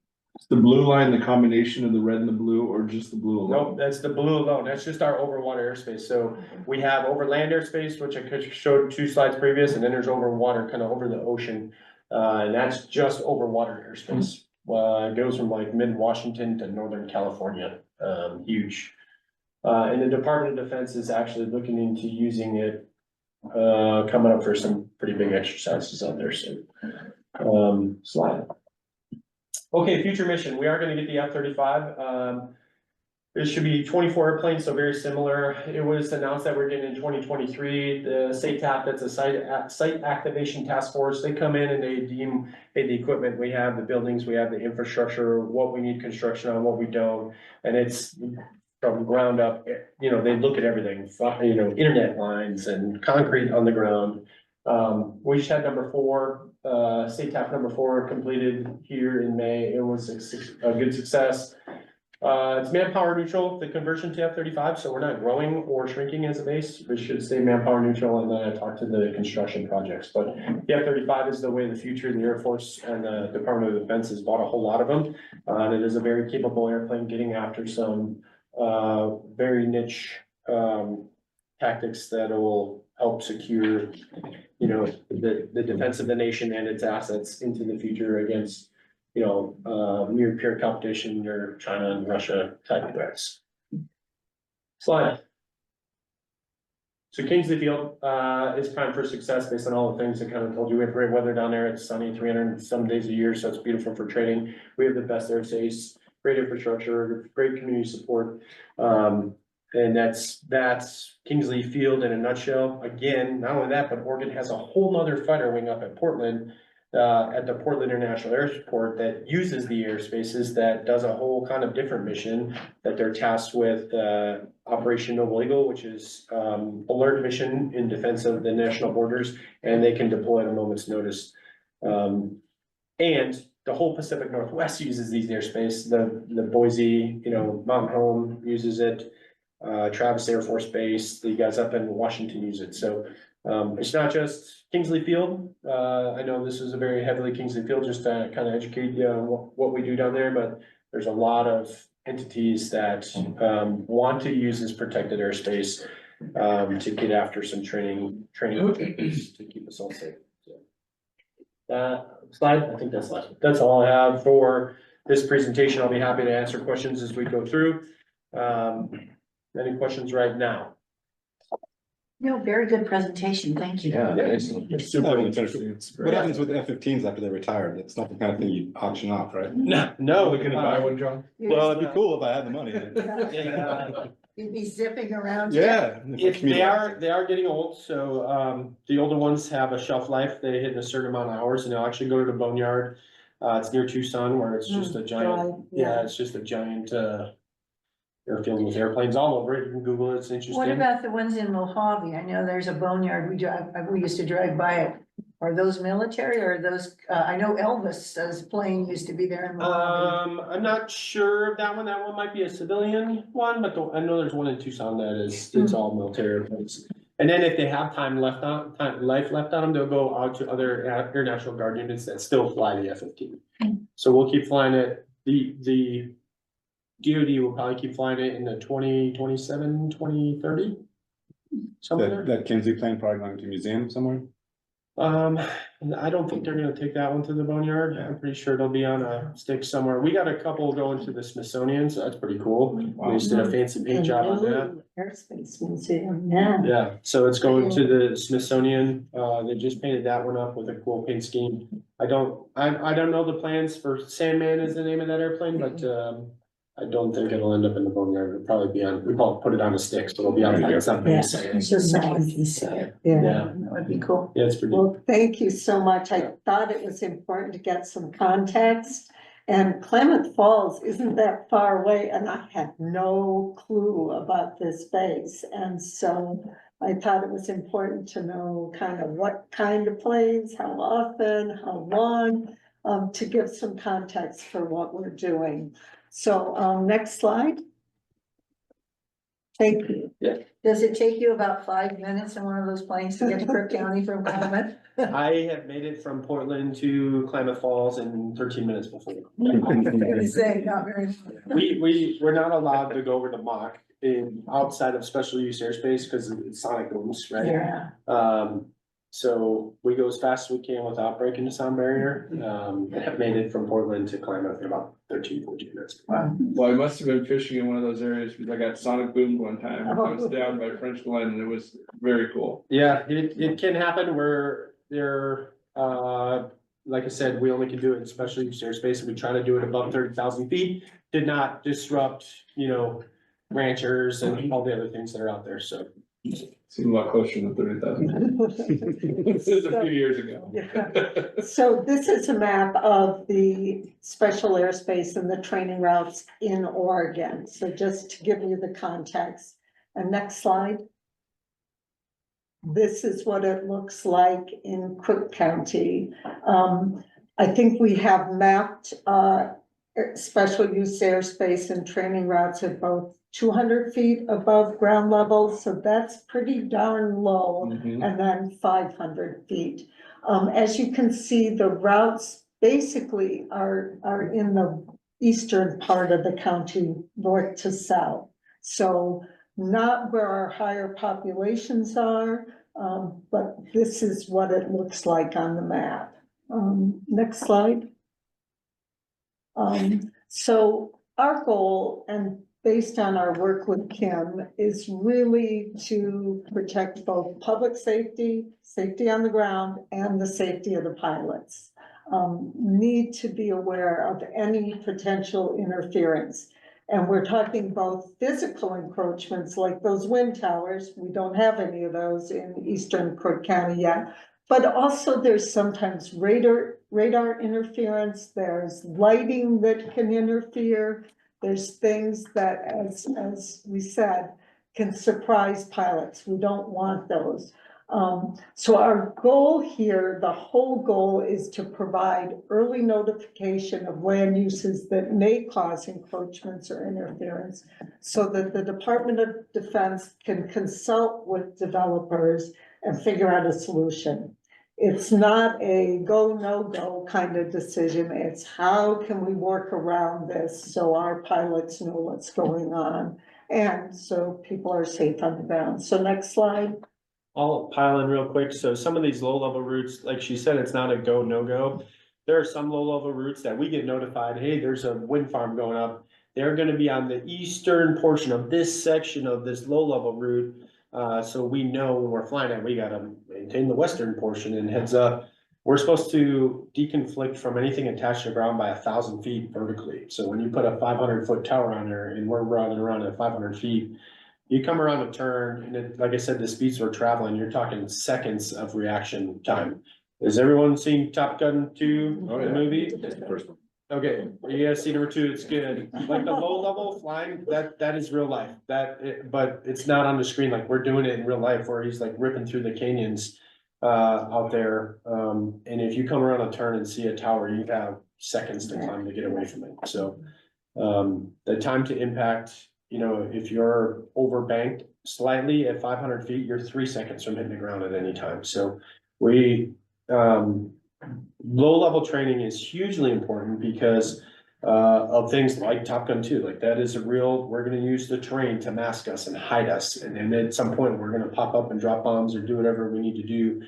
Is the blue line the combination of the red and the blue, or just the blue alone? Nope, that's the blue alone. That's just our over water airspace. So we have over land airspace, which I showed 2 slides previous, and then there's over water, kind of over the ocean. And that's just over water airspace. It goes from like mid-Washington to Northern California, huge. And the Department of Defense is actually looking into using it, coming up for some pretty big exercises out there soon. Slide. Okay, future mission, we are gonna get the F-35. It should be 24 airplanes, so very similar. It was announced that we're getting in 2023. The SATAP, that's a site activation task force. They come in and they deem, hey, the equipment we have, the buildings, we have the infrastructure, what we need construction on, what we don't. And it's from ground up, you know, they look at everything, you know, internet lines and concrete on the ground. We just had number 4, SATAP number 4 completed here in May. It was a good success. It's manpower neutral, the conversion to F-35, so we're not growing or shrinking as a base. We should stay manpower neutral, and then I talked to the construction projects. But the F-35 is the way of the future. The Air Force and the Department of Defense has bought a whole lot of them. And it is a very capable airplane getting after some very niche tactics that will help secure, you know, the defense of the nation and its assets into the future against, you know, near peer competition or China and Russia type threats. Slide. So Kingsley Field is primed for success based on all the things I kind of told you. We have great weather down there. It's sunny 300 some days a year, so it's beautiful for training. We have the best airspace, great infrastructure, great community support. And that's Kingsley Field in a nutshell. Again, not only that, but Oregon has a whole nother fighter wing up at Portland, at the Portland International Airport, that uses the airspaces, that does a whole kind of different mission that they're tasked with, Operation Noble Eagle, which is alert mission in defense of the national borders, and they can deploy at a moment's notice. And the whole Pacific Northwest uses these airspace. The Boise, you know, Mountain Home uses it. Travis Air Force Base, the guys up in Washington use it. So it's not just Kingsley Field. I know this is a very heavily Kingsley Field, just to kind of educate you on what we do down there, but there's a lot of entities that want to use this protected airspace to get after some training objectives to keep us all safe. So, slide, I think that's all I have for this presentation. I'll be happy to answer questions as we go through. Any questions right now? No, very good presentation. Thank you. Yeah, It's super interesting. What happens with F-15s after they're retired? It's not the kind of thing you auction off, right? No, Looking to buy one, John? Well, it'd be cool if I had the money. You'd be zipping around. Yeah. If they are getting old, so the older ones have a shelf life. They hit a certain amount of hours, and they'll actually go to the boneyard. It's near Tucson, where it's just a giant, it's just a giant airfield with airplanes all over it. You can Google it, it's interesting. What about the ones in Mojave? I know there's a boneyard. We used to drive by it. Are those military or are those, I know Elvis's plane used to be there in Mojave. I'm not sure of that one. That one might be a civilian one, but I know there's one in Tucson that is, it's all military airplanes. And then if they have life left on them, they'll go out to other Air National Guard units that still fly the F-15. So we'll keep flying it. The DoD will probably keep flying it in the 2027, 2030. Somewhere. That Kingsley plane probably going to a museum somewhere? I don't think they're gonna take that one to the boneyard. I'm pretty sure it'll be on a stick somewhere. We got a couple going to the Smithsonian, so that's pretty cool. We just did a fancy paint job on that. Airspace Museum, yeah. Yeah, so it's going to the Smithsonian. They just painted that one up with a cool paint scheme. I don't know the plans for Sandman is the name of that airplane, but I don't think it'll end up in the boneyard. It'll probably be on, we call it put it on a stick, so it'll be on there. It's not Yeah, big. it's just nice. Yeah, Yeah. That would be cool. it's pretty. Well, thank you so much. I thought it was important to get some context. And Klamath Falls isn't that far away, and I had no clue about this base. And so I thought it was important to know kind of what kind of planes, how often, how long, to give some context for what we're doing. So next slide. Thank you. Yeah. Does it take you about 5 minutes in one of those planes to get to Crook County from Klamath? I have made it from Portland to Klamath Falls in 13 minutes before. I was gonna say, not very. We're not allowed to go over the mock in outside of special use airspace because it's sonic booms, right? Yeah. So we go as fast as we can without breaking the sound barrier. And have made it from Portland to Klamath in about 13-14 minutes. Well, I must have been fishing in one of those areas because I got sonic boomed one time. I was down by French Glen and it was very cool. Yeah, it can happen where there, like I said, we only can do it in special use airspace. We try to do it above 30,000 feet. Did not disrupt, ranchers and all the other things that are out there, so. Seemed a lot closer than 30,000. This is a few years ago. Yeah. So this is a map of the special airspace and the training routes in Oregon. So just to give you the context. And next slide. This is what it looks like in Crook County. I think we have mapped special use airspace and training routes at both 200 feet above ground level, so that's pretty darn low, and then 500 feet. As you can see, the routes basically are in the eastern part of the county, north to south. So not where our higher populations are, but this is what it looks like on the map. Next slide. So our goal, and based on our work with Kim, is really to protect both public safety, safety on the ground, and the safety of the pilots. Need to be aware of any potential interference. And we're talking both physical encroachments like those wind towers. We don't have any of those in eastern Crook County yet. But also there's sometimes radar interference, there's lighting that can interfere. There's things that, as we said, can surprise pilots. We don't want those. So our goal here, the whole goal is to provide early notification of land uses that may cause encroachments or interference so that the Department of Defense can consult with developers and figure out a solution. It's not a go, no go kind of decision. It's how can we work around this so our pilots know what's going on and so people are safe on the ground. So next slide. I'll pile in real quick. So some of these low-level routes, like she said, it's not a go, no go. There are some low-level routes that we get notified, hey, there's a wind farm going up. They're gonna be on the eastern portion of this section of this low-level route. So we know when we're flying it, we gotta maintain the western portion, and heads up. We're supposed to deconflict from anything attached to the ground by 1,000 feet vertically. So when you put a 500-foot tower on there and we're running around at 500 feet, you come around a turn and it, like I said, the speeds we're traveling, you're talking seconds of reaction time. Has everyone seen Top Gun 2, the movie? Okay, you guys see number 2, it's good. Like the low level flying, that is real life. But it's not on the screen like we're doing it in real life where he's like ripping through the canyons out there. And if you come around a turn and see a tower, you have seconds to climb to get away from it. So the time to impact, if you're overbanked slightly at 500 feet, you're 3 seconds from hitting the ground at any time. So low-level training is hugely important because of things like Top Gun 2. Like that is we're gonna use the terrain to mask us and hide us. And then at some point, we're gonna pop up and drop bombs or do whatever we need to do.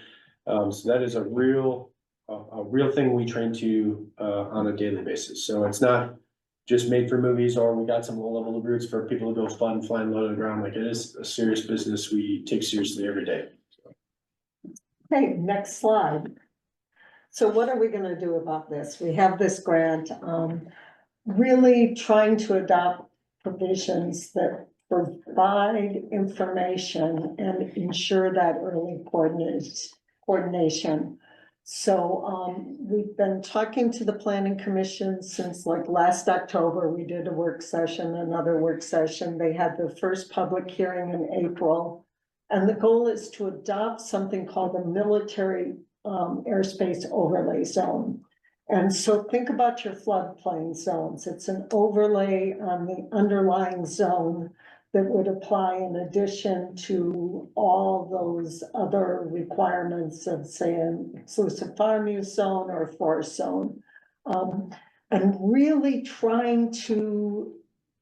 So that is a real thing we train to on a daily basis. So it's not just made for movies or we got some low-level routes for people to go fun, flying low to the ground. Like it is a serious business we take seriously every day. Okay, next slide. So what are we gonna do about this? We have this grant, really trying to adopt provisions that provide information and ensure that early coordination. So we've been talking to the Planning Commission since like last October. We did a work session, another work session. They had their first public hearing in April. And the goal is to adopt something called the military airspace overlay zone. And so think about your floodplain zones. It's an overlay on the underlying zone that would apply in addition to all those other requirements of, say, an exclusive farm use zone or forest zone. And really trying to,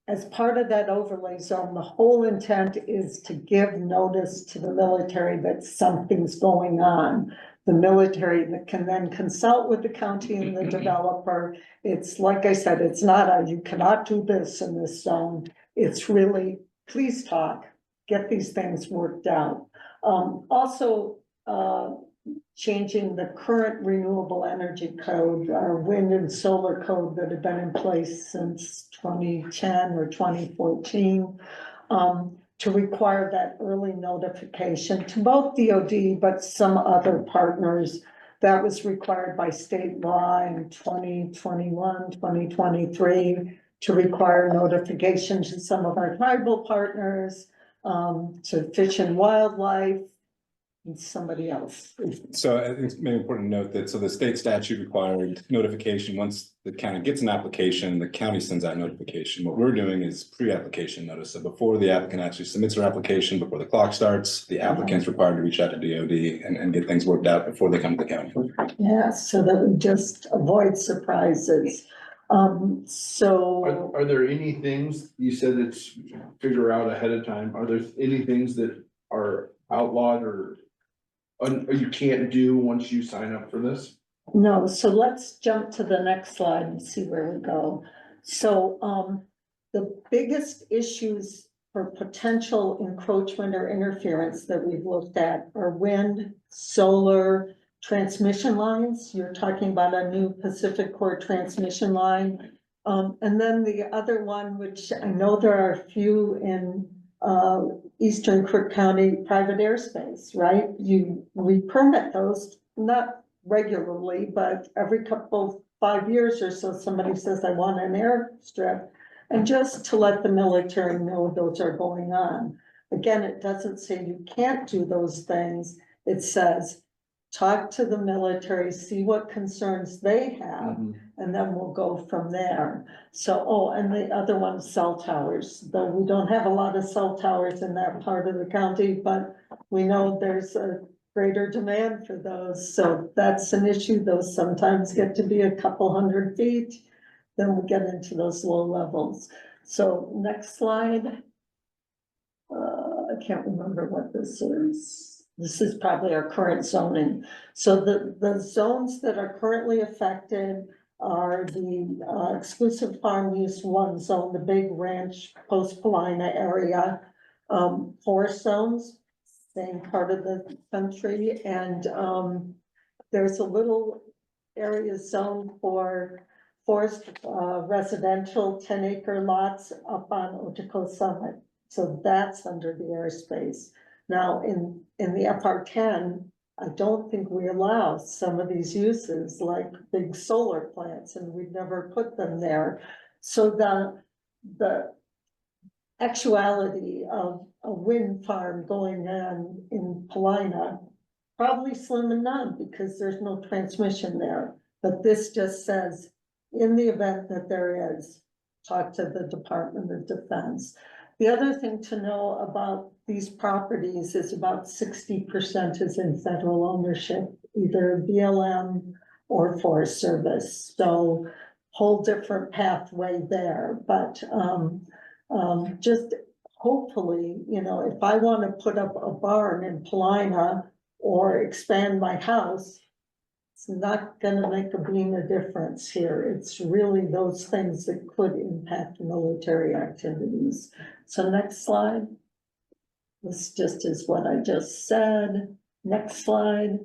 as part of that overlay zone, the whole intent is to give notice to the military that something's going on. The military that can then consult with the county and the developer. It's like I said, it's not a, you cannot do this in this zone. It's really, please talk, get these things worked out. Also, changing the current renewable energy code, our wind and solar code that have been in place since 2010 or 2014, to require that early notification to both DOD, but some other partners. That was required by state law in 2021, 2023, to require notification to some of our tribal partners, to Fish and Wildlife, and somebody else. So I think it's maybe important to note that, so the state statute required notification, once the county gets an application, the county sends out notification. What we're doing is pre-application notice. So before the applicant actually submits their application, before the clock starts, the applicant's required to reach out to DOD and get things worked out before they come to the county. Yeah, so that we just avoid surprises. So Are there any things, you said it's figure out ahead of time, are there any things that are outlawed or you can't do once you sign up for this? no, so let's jump to the next slide and see where we go. So the biggest issues for potential encroachment or interference that we've looked at are wind, solar, transmission lines. You're talking about a new Pacific Core transmission line. And then the other one, which I know there are a few in Eastern Crook County, private airspace, right? We permit those, not regularly, but every 5 years or so, somebody says, I want an airstrip. And just to let the military know those are going on. Again, it doesn't say you can't do those things. It says, talk to the military, see what concerns they have, and then we'll go from there. So, oh, and the other one, cell towers, though we don't have a lot of cell towers in that part of the county, but we know there's a greater demand for those. So that's an issue. Those sometimes get to be a couple 100 feet. Then we get into those low levels. So next slide. I can't remember what this is. This is probably our current zoning. So the zones that are currently affected are the exclusive farm use 1 zone, the big ranch post Paulina area, forest zones, same part of the country. And there's a little area zone for forest residential 10-acre lots up on Otico Summit. So that's under the airspace. Now, in the FR10, I don't think we allow some of these uses like big solar plants, and we've never put them there. So the actuality of a wind farm going on in Paulina, probably slim and none because there's no transmission there. But this just says, in the event that there is, talk to the Department of Defense. The other thing to know about these properties is about 60% is in federal ownership, either BLM or Forest Service. So whole different pathway there, but just hopefully, you know, if I want to put up a barn in Paulina or expand my house, it's not gonna make a beam of difference here. It's really those things that could impact military activities. So next slide. This just is what I just said. Next slide.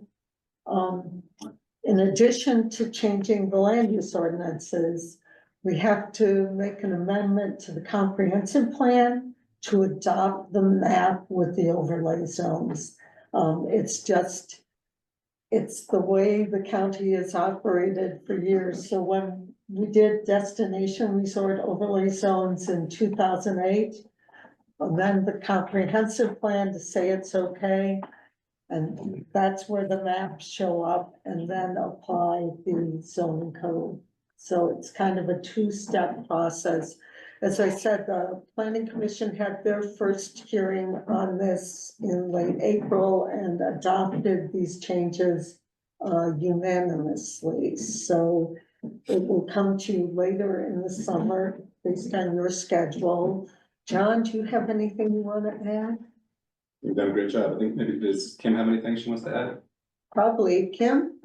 In addition to changing the land use ordinances, we have to make an amendment to the comprehensive plan to adopt the map with the overlay zones. It's the way the county has operated for years. So when we did destination resort overlay zones in 2008, amend the comprehensive plan to say it's okay. And that's where the maps show up, and then apply the zoning code. So it's kind of a 2-step process. As I said, the planning commission had their first hearing on this in late April and adopted these changes unanimously. So it will come to you later in the summer based on your schedule. John, do you have anything you want to add? You've done a great job. I think maybe does Kim have anything she wants to add? Probably, Kim?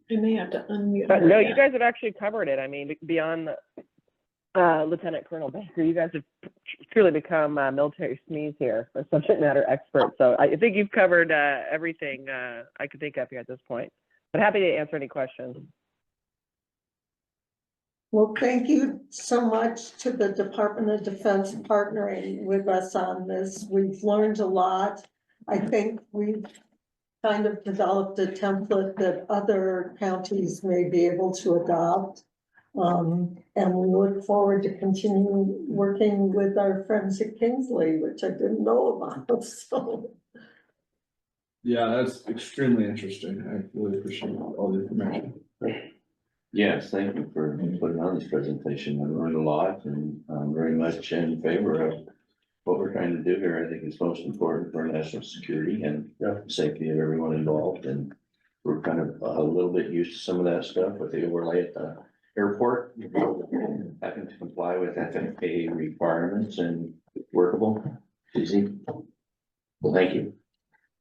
You may have to unmute. No, you guys have actually covered it. I mean, beyond Lieutenant Colonel Baker, you guys have truly become military SMEs here, or subject matter experts. So I think you've covered everything I could think of here at this point. But happy to answer any questions. Well, thank you so much to the Department of Defense partnering with us on this. We've learned a lot. I think we've kind of developed a template that other counties may be able to adopt. And we look forward to continue working with our friends at Kingsley, which I didn't know about, so. Yeah, that's extremely interesting. I really appreciate all the information. Yes, thank you for putting on this presentation. I learned a lot and I'm very much in favor of what we're trying to do here. I think it's most important for national security and safety of everyone involved. And we're kind of a little bit used to some of that stuff with the overlay at the airport, having to comply with FAA requirements and workable, easy. Well, thank you.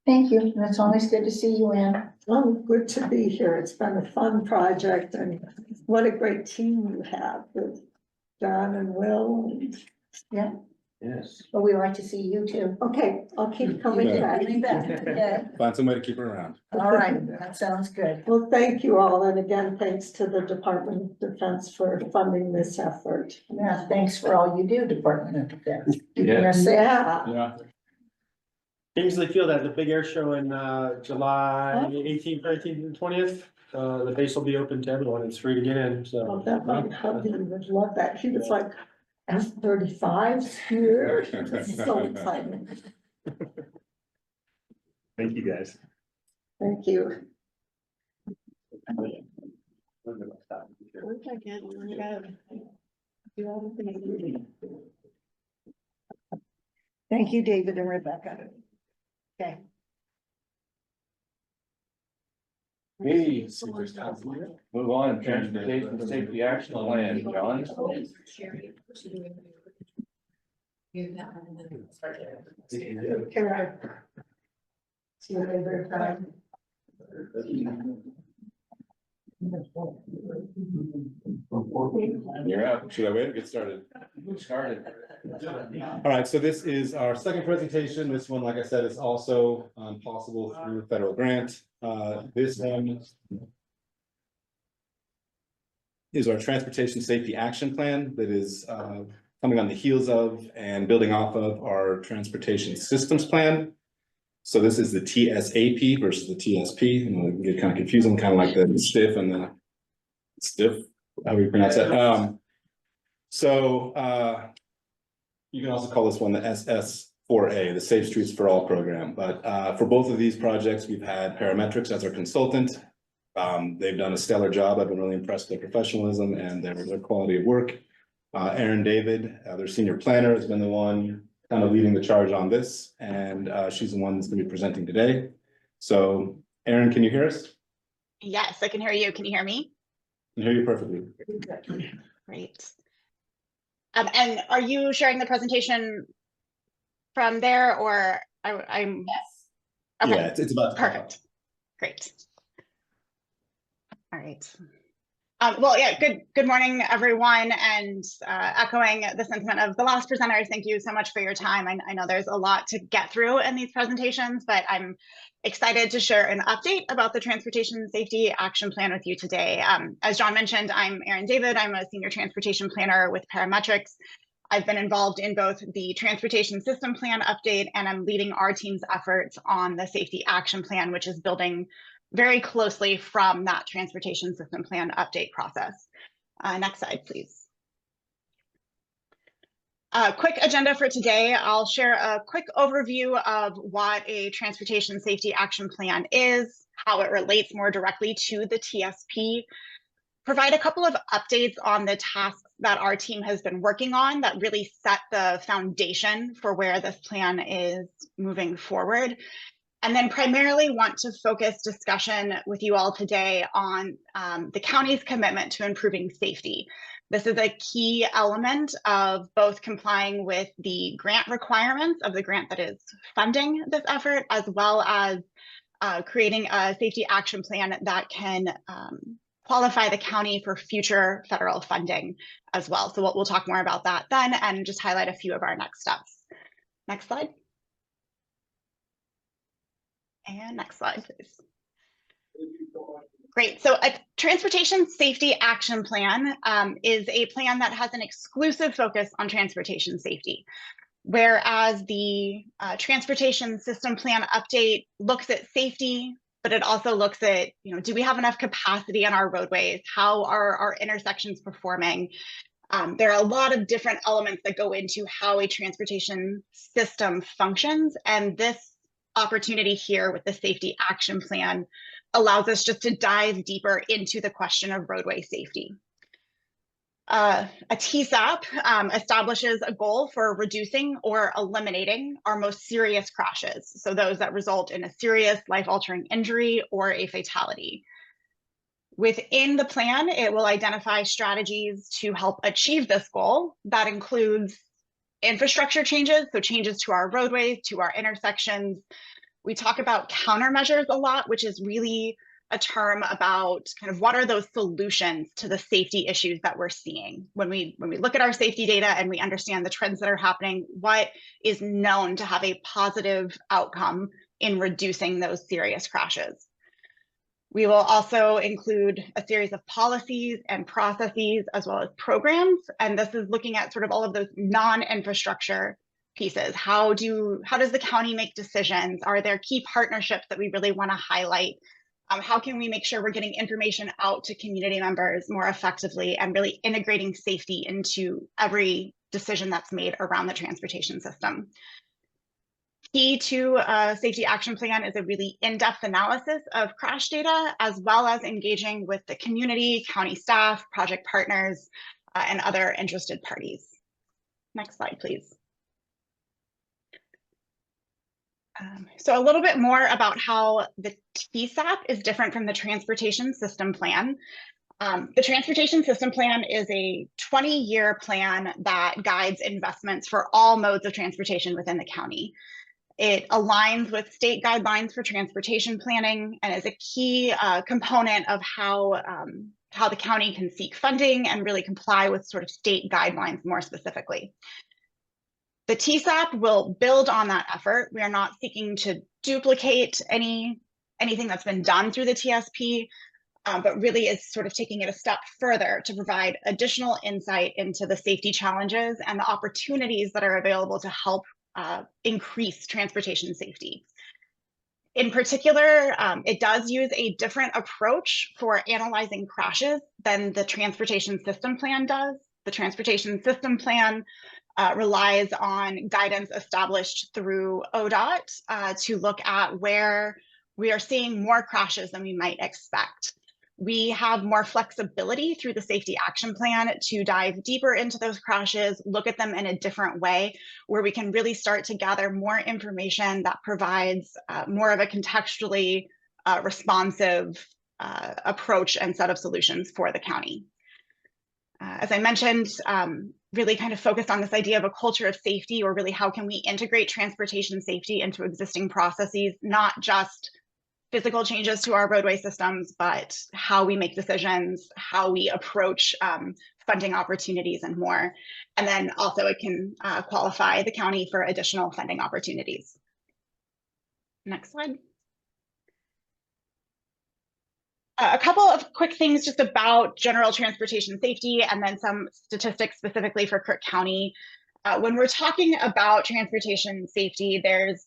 Thank you. It's always good to see you, Ann. Oh, good to be here. It's been a fun project and what a great team you have with John and Will. Yeah, Yes. but we like to see you too. Okay, I'll keep coming back. Yeah. Find some way to keep her around. All right, that sounds good. Well, thank you all. And again, thanks to the Department of Defense for funding this effort. Yeah, thanks for all you do, Department of Defense. Yeah. Yes, Yeah. Yeah. Kingsley Field has a big air show in July 18th, 19th, and 20th. The base will be open to everyone. It's free to get in, so. Well, that my hubby would love that. He was like, F-35's here. It's so exciting. Thank you, guys. Thank you. Thank you, David and Rebecca. Okay. Hey, move on, transportation safety action plan, John. Can I? See you later. Bye. You're up. Should I wait or get started? Get started. All right, so this is our second presentation. This one, like I said, is also possible through a federal grant. This one is our Transportation Safety Action Plan that is coming on the heels of and building off of our Transportation Systems Plan. So this is the TSAP versus the TSP, and it can get kind of confusing, kind of like the stiff and the stiff, how we pronounce that. You can also call this one the SS4A, the Safe Streets for All program. But for both of these projects, we've had Parametrics as our consultant. They've done a stellar job. I've been really impressed with their professionalism and their quality of work. Erin David, their senior planner, has been the one kind of leading the charge on this, and she's the one that's going to be presenting today. So, Erin, can you hear us? Yes, I can hear you. Can you hear me? I can hear you perfectly. Great. And are you sharing the presentation from there, or I'm? Yes. Okay. Yeah, it's about perfect. Great. All right. Well, yeah, good morning, everyone, and echoing the sentiment of the last presenters, thank you so much for your time. I know there's a lot to get through in these presentations, but I'm excited to share an update about the Transportation Safety Action Plan with you today. As John mentioned, I'm Erin David. I'm a senior transportation planner with Parametrics. I've been involved in both the Transportation System Plan update, and I'm leading our team's efforts on the Safety Action Plan, which is building very closely from that Transportation System Plan update process. Next slide, please. Quick agenda for today. I'll share a quick overview of what a Transportation Safety Action Plan is, how it relates more directly to the TSP, provide a couple of updates on the tasks that our team has been working on that really set the foundation for where this plan is moving forward. And then primarily want to focus discussion with you all today on the county's commitment to improving safety. This is a key element of both complying with the grant requirements of the grant that is funding this effort, as well as creating a safety action plan that can qualify the county for future federal funding as well. So we'll talk more about that then, and just highlight a few of our next steps. Next slide. And next slide, please. Great. So a transportation safety action plan is a plan that has an exclusive focus on transportation safety. Whereas the transportation system plan update looks at safety, but it also looks at, do we have enough capacity on our roadways? How are our intersections performing? There are a lot of different elements that go into how a transportation system functions. And this opportunity here with the safety action plan allows us just to dive deeper into the question of roadway safety. A TSAP establishes a goal for reducing or eliminating our most serious crashes, so those that result in a serious life-altering injury or a fatality. Within the plan, it will identify strategies to help achieve this goal. That includes infrastructure changes, so changes to our roadways, to our intersections. We talk about countermeasures a lot, which is really a term about kind of what are those solutions to the safety issues that we're seeing. When we look at our safety data and we understand the trends that are happening, what is known to have a positive outcome in reducing those serious crashes. We will also include a series of policies and processes as well as programs. And this is looking at sort of all of those non-infrastructure pieces. How does the county make decisions? Are there key partnerships that we really want to highlight? How can we make sure we're getting information out to community members more effectively and really integrating safety into every decision that's made around the transportation system? Key to a safety action plan is a really in-depth analysis of crash data, as well as engaging with the community, county staff, project partners, and other interested parties. Next slide, please. So a little bit more about how the TSAP is different from the Transportation System Plan. The Transportation System Plan is a 20-year plan that guides investments for all modes of transportation within the county. It aligns with state guidelines for transportation planning and is a key component of how the county can seek funding and really comply with sort of state guidelines more specifically. The TSAP will build on that effort. We are not seeking to duplicate anything that's been done through the TSP, but really is sort of taking it a step further to provide additional insight into the safety challenges and the opportunities that are available to help increase transportation safety. In particular, it does use a different approach for analyzing crashes than the Transportation System Plan does. The Transportation System Plan relies on guidance established through ODOT to look at where we are seeing more crashes than we might expect. We have more flexibility through the safety action plan to dive deeper into those crashes, look at them in a different way, where we can really start to gather more information that provides more of a contextually responsive approach and set of solutions for the county. As I mentioned, really kind of focused on this idea of a culture of safety, or really how can we integrate transportation safety into existing processes, not just physical changes to our roadway systems, but how we make decisions, how we approach funding opportunities and more. And then also it can qualify the county for additional funding opportunities. Next slide. A couple of quick things just about general transportation safety, and then some statistics specifically for Crook County. When we're talking about transportation safety, there's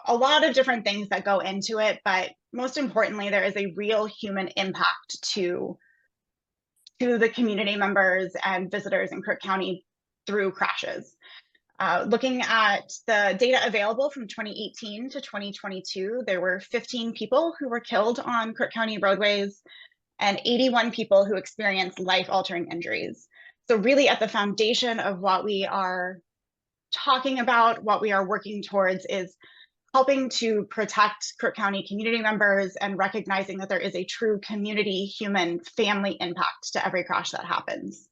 a lot of different things that go into it, but most importantly, there is a real human impact to the community members and visitors in Crook County through crashes. Looking at the data available from 2018 to 2022, there were 15 people who were killed on Crook County roadways and 81 people who experienced life-altering injuries. So really at the foundation of what we are talking about, what we are working towards is helping to protect Crook County community members and recognizing that there is a true community, human, family impact to every crash that happens.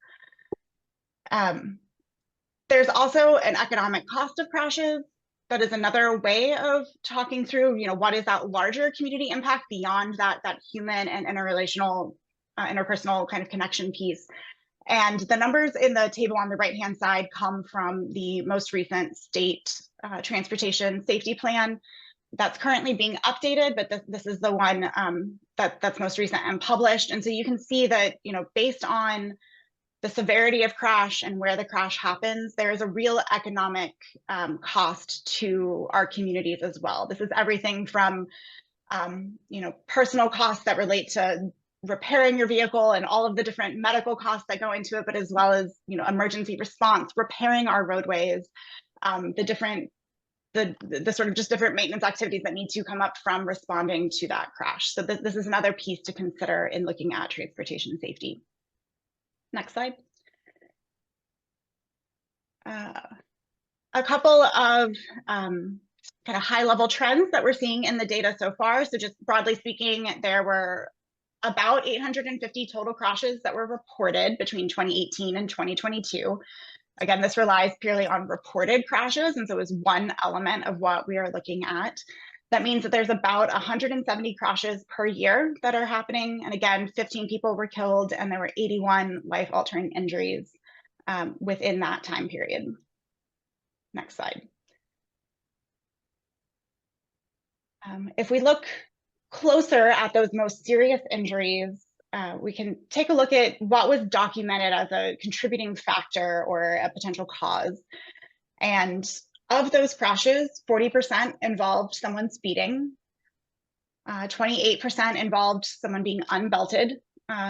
There's also an economic cost of crashes. That is another way of talking through, what is that larger community impact beyond that human and interrelational, interpersonal kind of connection piece. And the numbers in the table on the right-hand side come from the most recent state transportation safety plan that's currently being updated, but this is the one that's most recent and published. And so you can see that, based on the severity of crash and where the crash happens, there is a real economic cost to our communities as well. This is everything from, personal costs that relate to repairing your vehicle and all of the different medical costs that go into it, but as well as, emergency response, repairing our roadways, the sort of just different maintenance activities that need to come up from responding to that crash. So this is another piece to consider in looking at transportation safety. Next slide. A couple of kind of high-level trends that we're seeing in the data so far. So just broadly speaking, there were about 850 total crashes that were reported between 2018 and 2022. Again, this relies purely on reported crashes, and so is one element of what we are looking at. That means that there's about 170 crashes per year that are happening. And again, 15 people were killed and there were 81 life-altering injuries within that time period. Next slide. If we look closer at those most serious injuries, we can take a look at what was documented as a contributing factor or a potential cause. And of those crashes, 40% involved someone speeding, 28% involved someone being unbelted,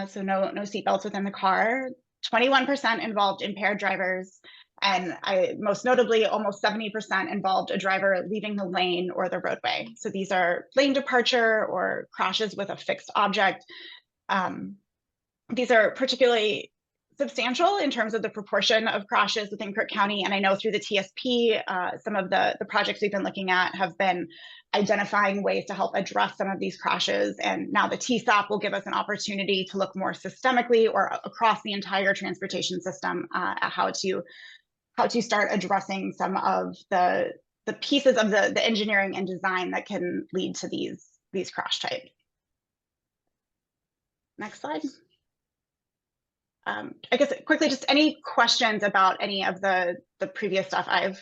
so no seatbelts within the car, 21% involved impaired drivers, and most notably, almost 70% involved a driver leaving the lane or the roadway. So these are lane departure or crashes with a fixed object. These are particularly substantial in terms of the proportion of crashes within Crook County. And I know through the TSP, some of the projects we've been looking at have been identifying ways to help address some of these crashes. And now the TSAP will give us an opportunity to look more systemically or across the entire transportation system at how to start addressing some of the pieces of the engineering and design that can lead to these crash types. Next slide. I guess quickly, just any questions about any of the previous stuff I've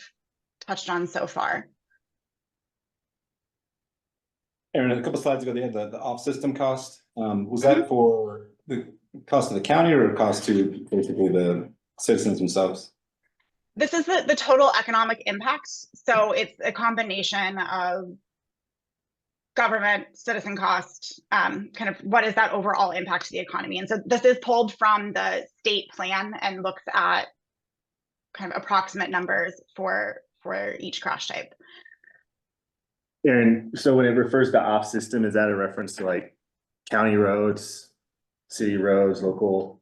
touched on so far? Aaron, a couple slides ago, they had the off-system cost. Was that for the cost of the county or cost to basically the citizens themselves? This is the total economic impact. So it's a combination of government, citizen cost, kind of what is that overall impact to the economy. And so this is pulled from the state plan and looks at kind of approximate numbers for each crash type. Aaron, so when it refers to off system, is that a reference to like county roads, city roads, local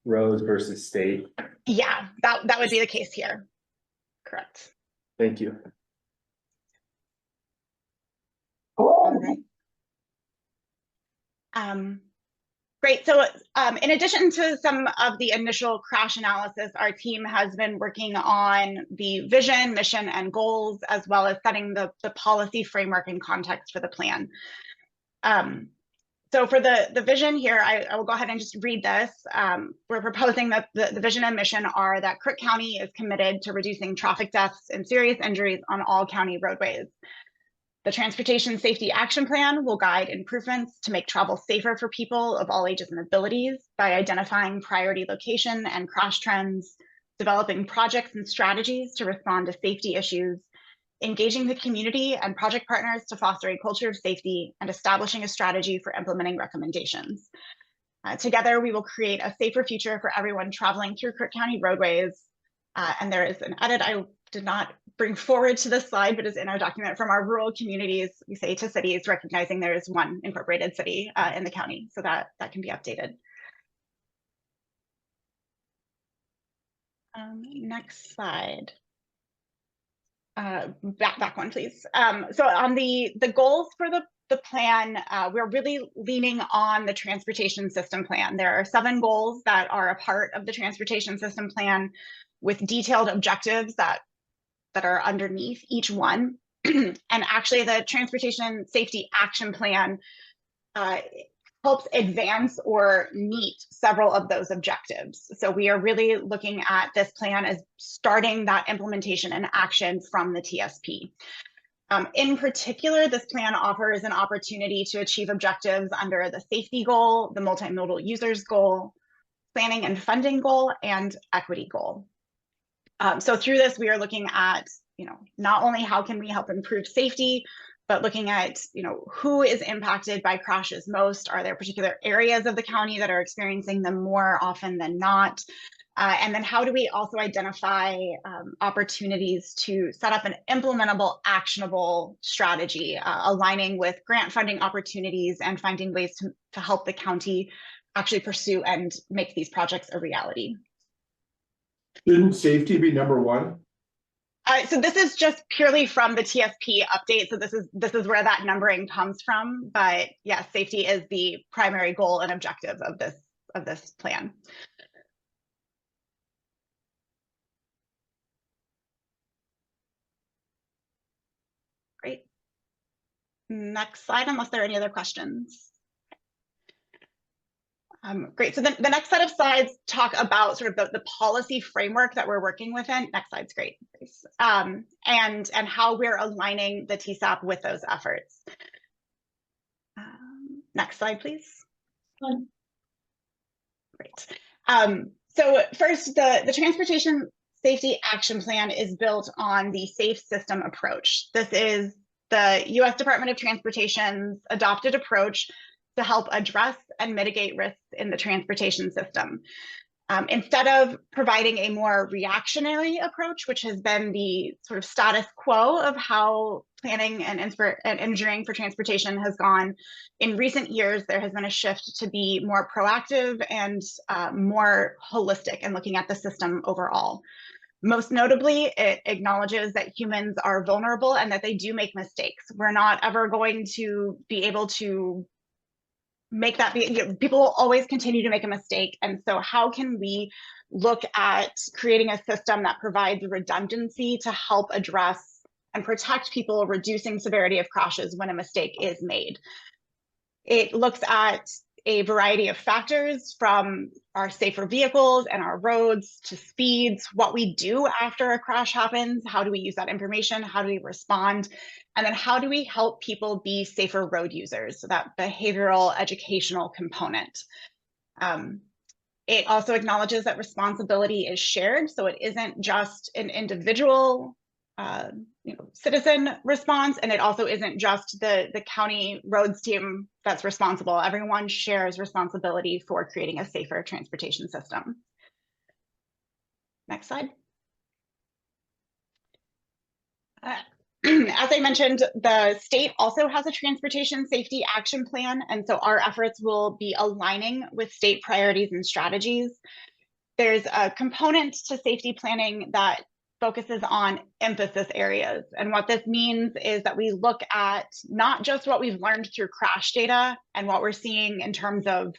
roads versus state? Yeah, that would be the case here. Correct. Thank you. All right. Great. So in addition to some of the initial crash analysis, our team has been working on the vision, mission, and goals, as well as setting the policy framework and context for the plan. So for the vision here, I will go ahead and just read this. We're proposing that the vision and mission are that Crook County is committed to reducing traffic deaths and serious injuries on all county roadways. The Transportation Safety Action Plan will guide improvements to make travel safer for people of all ages and abilities by identifying priority location and crash trends, developing projects and strategies to respond to safety issues, engaging the community and project partners to foster a culture of safety, and establishing a strategy for implementing recommendations. Together, we will create a safer future for everyone traveling through Crook County roadways. And there is an edit I did not bring forward to this slide, but is in our document from our rural communities. We say to cities, recognizing there is one incorporated city in the county, so that can be updated. Next slide. Back one, please. So on the goals for the plan, we're really leaning on the transportation system plan. There are 7 goals that are a part of the transportation system plan with detailed objectives that are underneath each one. And actually the transportation safety action plan helps advance or meet several of those objectives. So we are really looking at this plan as starting that implementation and action from the TSP. In particular, this plan offers an opportunity to achieve objectives under the safety goal, the multimodal users goal, planning and funding goal, and equity goal. So through this, we are looking at, not only how can we help improve safety, but looking at, who is impacted by crashes most. Are there particular areas of the county that are experiencing them more often than not? And then how do we also identify opportunities to set up an implementable, actionable strategy, aligning with grant funding opportunities and finding ways to help the county actually pursue and make these projects a reality. Shouldn't safety be number one? So this is just purely from the TSP update. So this is where that numbering comes from. But yes, safety is the primary goal and objective of this plan. Great. Next slide, unless there are any other questions. Great. So the next set of slides talk about sort of the policy framework that we're working within. Next slide's great. And how we're aligning the TSAP with those efforts. Next slide, please. Great. So first, the Transportation Safety Action Plan is built on the Safe System approach. This is the U.S. Department of Transportation's adopted approach to help address and mitigate risks in the transportation system. Instead of providing a more reactionary approach, which has been the sort of status quo of how planning and engineering for transportation has gone, in recent years, there has been a shift to be more proactive and more holistic in looking at the system overall. Most notably, it acknowledges that humans are vulnerable and that they do make mistakes. We're not ever going to be able to make that be, people will always continue to make a mistake. And so how can we look at creating a system that provides redundancy to help address and protect people, reducing severity of crashes when a mistake is made? It looks at a variety of factors, from our safer vehicles and our roads to speeds, what we do after a crash happens, how do we use that information, how do we respond, and then how do we help people be safer road users, so that behavioral educational component. It also acknowledges that responsibility is shared, so it isn't just an individual citizen response, and it also isn't just the county roads team that's responsible. Everyone shares responsibility for creating a safer transportation system. Next slide. As I mentioned, the state also has a transportation safety action plan, and so our efforts will be aligning with state priorities and strategies. There's a component to safety planning that focuses on emphasis areas. And what this means is that we look at not just what we've learned through crash data and what we're seeing in terms of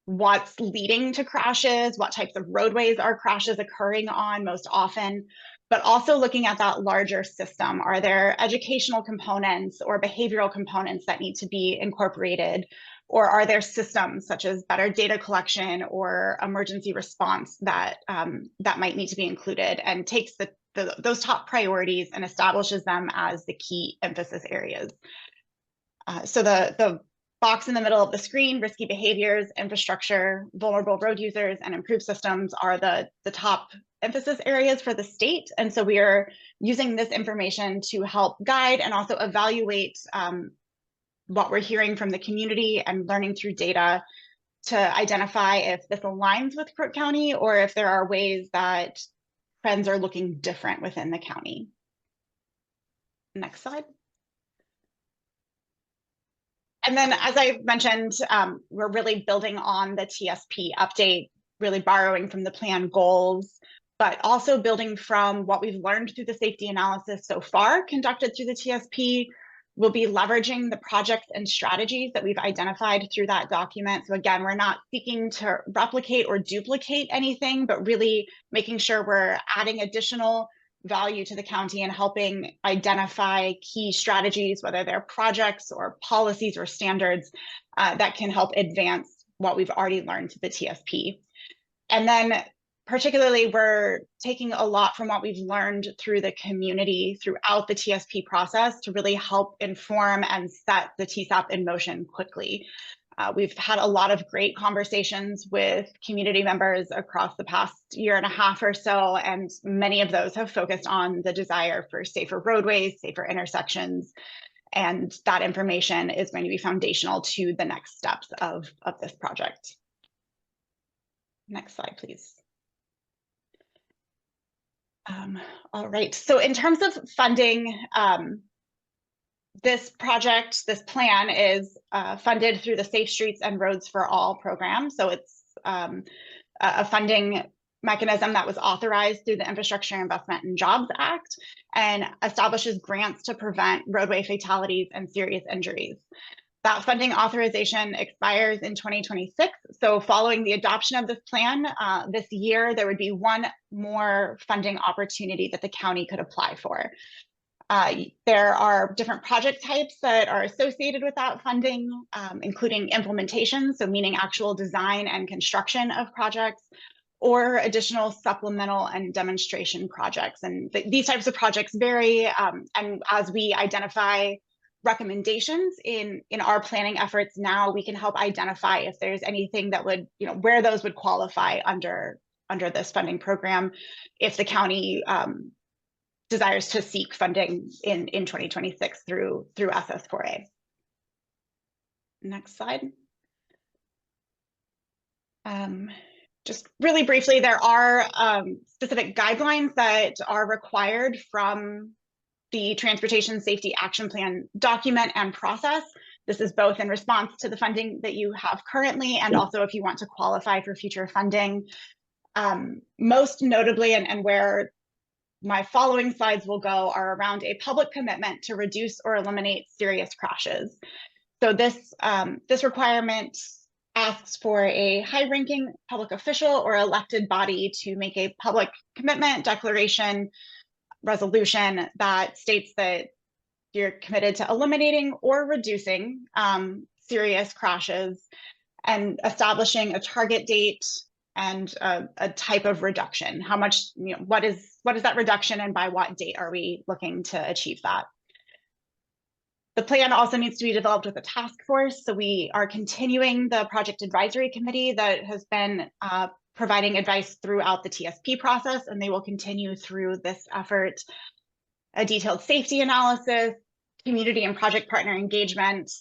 what's leading to crashes, what types of roadways are crashes occurring on most often, but also looking at that larger system. Are there educational components or behavioral components that need to be incorporated? Or are there systems such as better data collection or emergency response that that might need to be included, and takes those top priorities and establishes them as the key emphasis areas? So the box in the middle of the screen, risky behaviors, infrastructure, vulnerable road users, and improved systems are the top emphasis areas for the state. And so we are using this information to help guide and also evaluate what we're hearing from the community and learning through data to identify if this aligns with Crook County or if there are ways that trends are looking different within the county. Next slide. And then, as I mentioned, we're really building on the TSP update, really borrowing from the plan goals. but also building from what we've learned through the safety analysis so far conducted through the TSP. We'll be leveraging the projects and strategies that we've identified through that document. So again, we're not seeking to replicate or duplicate anything, but really making sure we're adding additional value to the county and helping identify key strategies, whether they're projects or policies or standards that can help advance what we've already learned through the TSP. And then particularly, we're taking a lot from what we've learned through the community throughout the TSP process to really help inform and set the TSAP in motion quickly. We've had a lot of great conversations with community members across the past year and a half or so, and many of those have focused on the desire for safer roadways, safer intersections, and that information is going to be foundational to the next steps of this project. Next slide, please. All right, so in terms of funding, this project, this plan is funded through the Safe Streets and Roads for All program. So it's a funding mechanism that was authorized through the Infrastructure Investment and Jobs Act and establishes grants to prevent roadway fatalities and serious injuries. That funding authorization expires in 2026. So following the adoption of this plan this year, there would be one more funding opportunity that the county could apply for. There are different project types that are associated with that funding, including implementation, so meaning actual design and construction of projects, or additional supplemental and demonstration projects. And these types of projects vary, and as we identify recommendations in our planning efforts now, we can help identify if there's anything that would, where those would qualify under this funding program if the county desires to seek funding in 2026 through SS4A. Next slide. Just really briefly, there are specific guidelines that are required from the Transportation Safety Action Plan document and process. This is both in response to the funding that you have currently and also if you want to qualify for future funding. Most notably, and where my following slides will go, are around a public commitment to reduce or eliminate serious crashes. So this requirement asks for a high-ranking public official or elected body to make a public commitment, declaration, resolution that states that you're committed to eliminating or reducing serious crashes and establishing a target date and a type of reduction. How much, what is that reduction and by what date are we looking to achieve that? The plan also needs to be developed with a task force. So we are continuing the project advisory committee that has been providing advice throughout the TSP process, and they will continue through this effort. A detailed safety analysis, community and project partner engagement,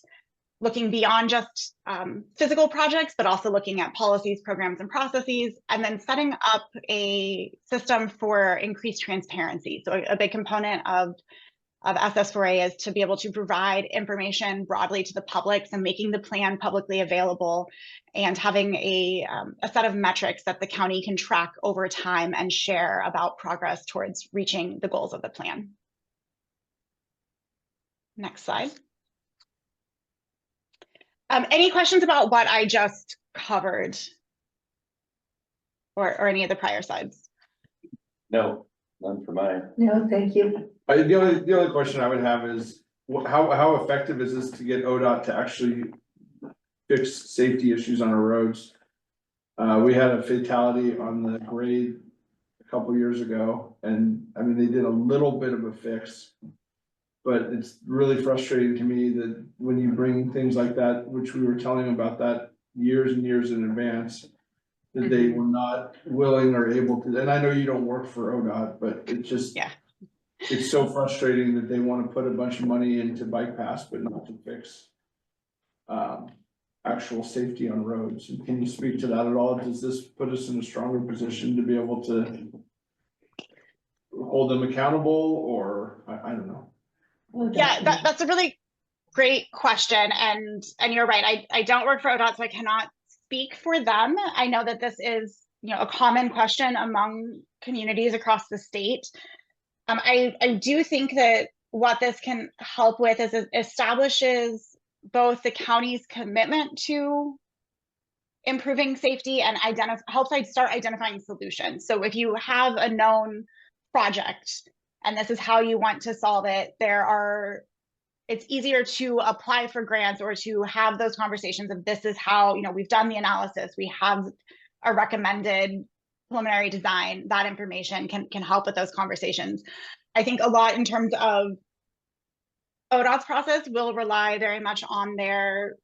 looking beyond just physical projects, but also looking at policies, programs, and processes, and then setting up a system for increased transparency. So a big component of SS4A is to be able to provide information broadly to the public, so making the plan publicly available and having a set of metrics that the county can track over time and share about progress towards reaching the goals of the plan. Next slide. Any questions about what I just covered or any of the prior slides? No, none for mine. No, thank you. The only question I would have is, how effective is this to get ODOT to actually fix safety issues on our roads? We had a fatality on the grade a couple years ago, and I mean, they did a little bit of a fix. But it's really frustrating to me that when you bring things like that, which we were telling them about that years and years in advance, that they were not willing or able to, and I know you don't work for ODOT, but it just, it's so frustrating that they want to put a bunch of money into bike paths, but not to fix actual safety on roads. And can you speak to that at all? Does this put us in a stronger position to be able to hold them accountable, or I don't know? Yeah, that's a really great question. And you're right, I don't work for ODOT, so I cannot speak for them. I know that this is a common question among communities across the state. I do think that what this can help with is it establishes both the county's commitment to improving safety and helps start identifying solutions. So if you have a known project and this is how you want to solve it, it's easier to apply for grants or to have those conversations of this is how, we've done the analysis, we have a recommended preliminary design. That information can help with those conversations. I think a lot in terms of ODOT's process will rely very much on their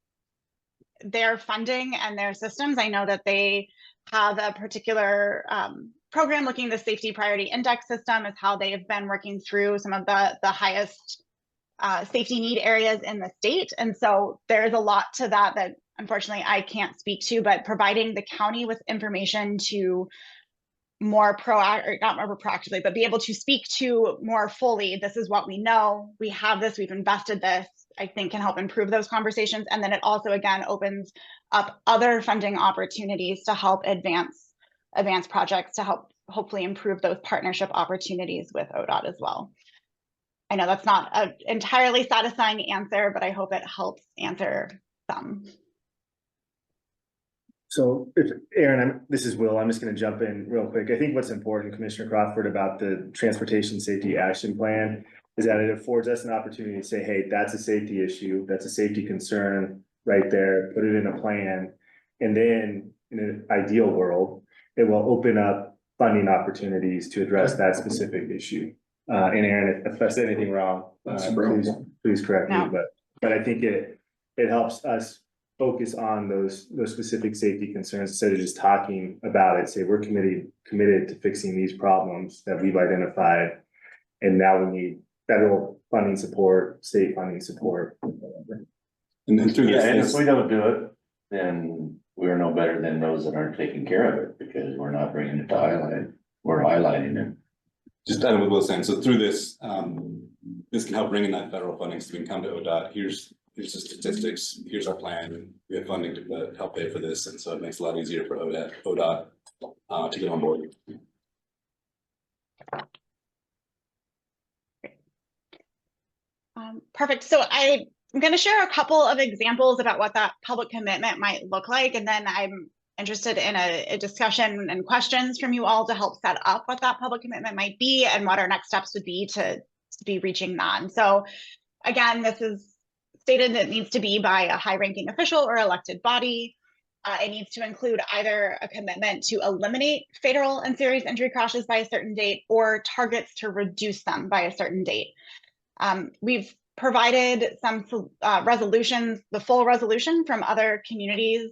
funding and their systems. I know that they have a particular program looking at the safety priority index system is how they have been working through some of the highest safety need areas in the state. And so there's a lot to that unfortunately I can't speak to, but providing the county with information to more not more proactively, but be able to speak to more fully, this is what we know, we have this, we've invested this, I think can help improve those conversations. And then it also, again, opens up other funding opportunities to help advance projects to help hopefully improve those partnership opportunities with ODOT as well. I know that's not an entirely satisfying answer, but I hope it helps answer some. So Aaron, this is Will, I'm just gonna jump in real quick. I think what's important, Commissioner Crawford, about the Transportation Safety Action Plan is that it affords us an opportunity to say, hey, that's a safety issue, that's a safety concern right there, put it in a plan. And then in an ideal world, it will open up funding opportunities to address that specific issue. And Aaron, if I said anything wrong, please correct me, but I think it helps us focus on those specific safety concerns instead of just talking about it. Say we're committed to fixing these problems that we've identified, and now we need federal funding support, state funding support. And then through this, and if we don't do it, then we're no better than those that aren't taking care of it because we're not bringing it to highlight. We're highlighting it. Just adding what Will's saying, so through this, this can help bring in that federal funding so we can come to ODOT, here's the statistics, here's our plan, we have funding to help pay for this, and so it makes it a lot easier for ODOT to get on board. Perfect, so I'm going to share a couple of examples about what that public commitment might look like, and then I'm interested in a discussion and questions from you all to help set up what that public commitment might be and what our next steps would be to be reaching that. And so again, this is stated that it needs to be by a high-ranking official or elected body. It needs to include either a commitment to eliminate fatal and serious injury crashes by a certain date or targets to reduce them by a certain date. We've provided some resolutions, the full resolution from other communities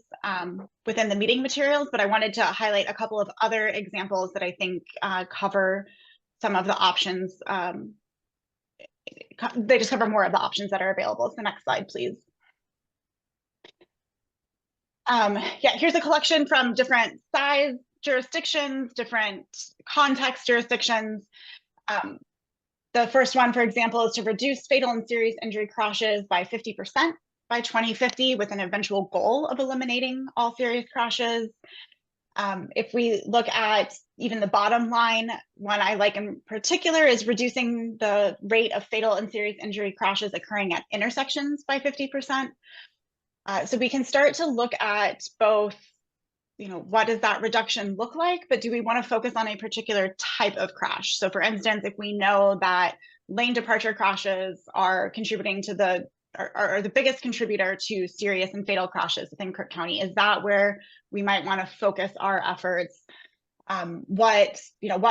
within the meeting materials, but I wanted to highlight a couple of other examples that I think cover some of the options. They just cover more of the options that are available. So next slide, please. Yeah, here's a collection from different size jurisdictions, different context jurisdictions. The first one, for example, is to reduce fatal and serious injury crashes by 50% by 2050 with an eventual goal of eliminating all serious crashes. If we look at even the bottom line, one I like in particular is reducing the rate of fatal and serious injury crashes occurring at intersections by 50%. So we can start to look at both, what does that reduction look like, but do we want to focus on a particular type of crash? So for instance, if we know that lane departure crashes are contributing to are the biggest contributor to serious and fatal crashes within Crook County, is that where we might want to focus our efforts? What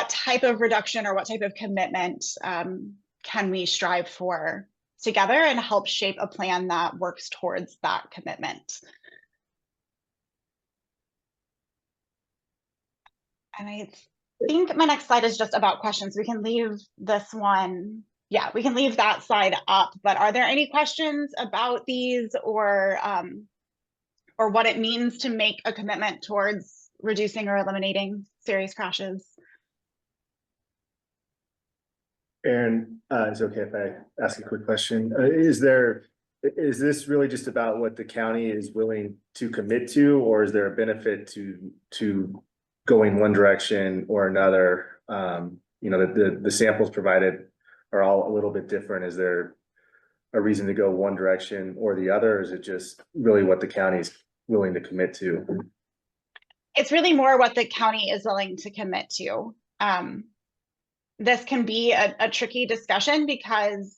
type of reduction or what type of commitment can we strive for together and help shape a plan that works towards that commitment? And I think my next slide is just about questions. We can leave this one. Yeah, we can leave that slide up, but are there any questions about these or what it means to make a commitment towards reducing or eliminating serious crashes? Aaron, is it okay if I ask a quick question? Is this really just about what the county is willing to commit to, or is there a benefit to going one direction or another. You know, the samples provided are all a little bit different. Is there a reason to go one direction or the other? Or is it just really what the county's willing to commit to? It's really more what the county is willing to commit to. This can be a tricky discussion because,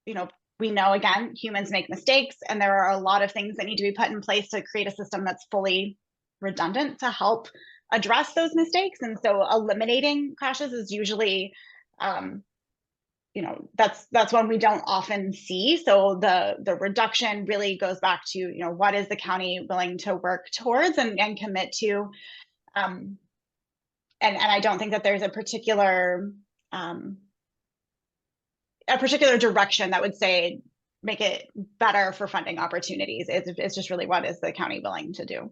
you know, we know, again, humans make mistakes, and there are a lot of things that need to be put in place to create a system that's fully redundant to help address those mistakes. And so eliminating crashes is usually, you know, that's one we don't often see. So the reduction really goes back to, you know, what is the county willing to work towards and commit to. And I don't think that there's a particular direction that would say make it better for funding opportunities. It's just really what is the county willing to do.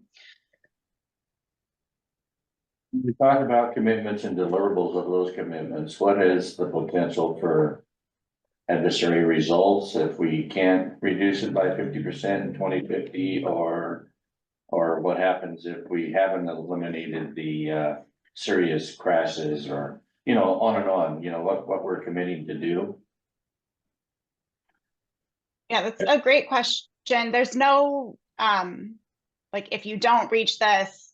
We talked about commitments and deliverables of those commitments. What is the potential for adversary results if we can't reduce it by 50% in 2050, or what happens if we haven't eliminated the serious crashes, or, you know, on and on, you know, what we're committing to do? Yeah, that's a great question. There's no, like, if you don't reach this,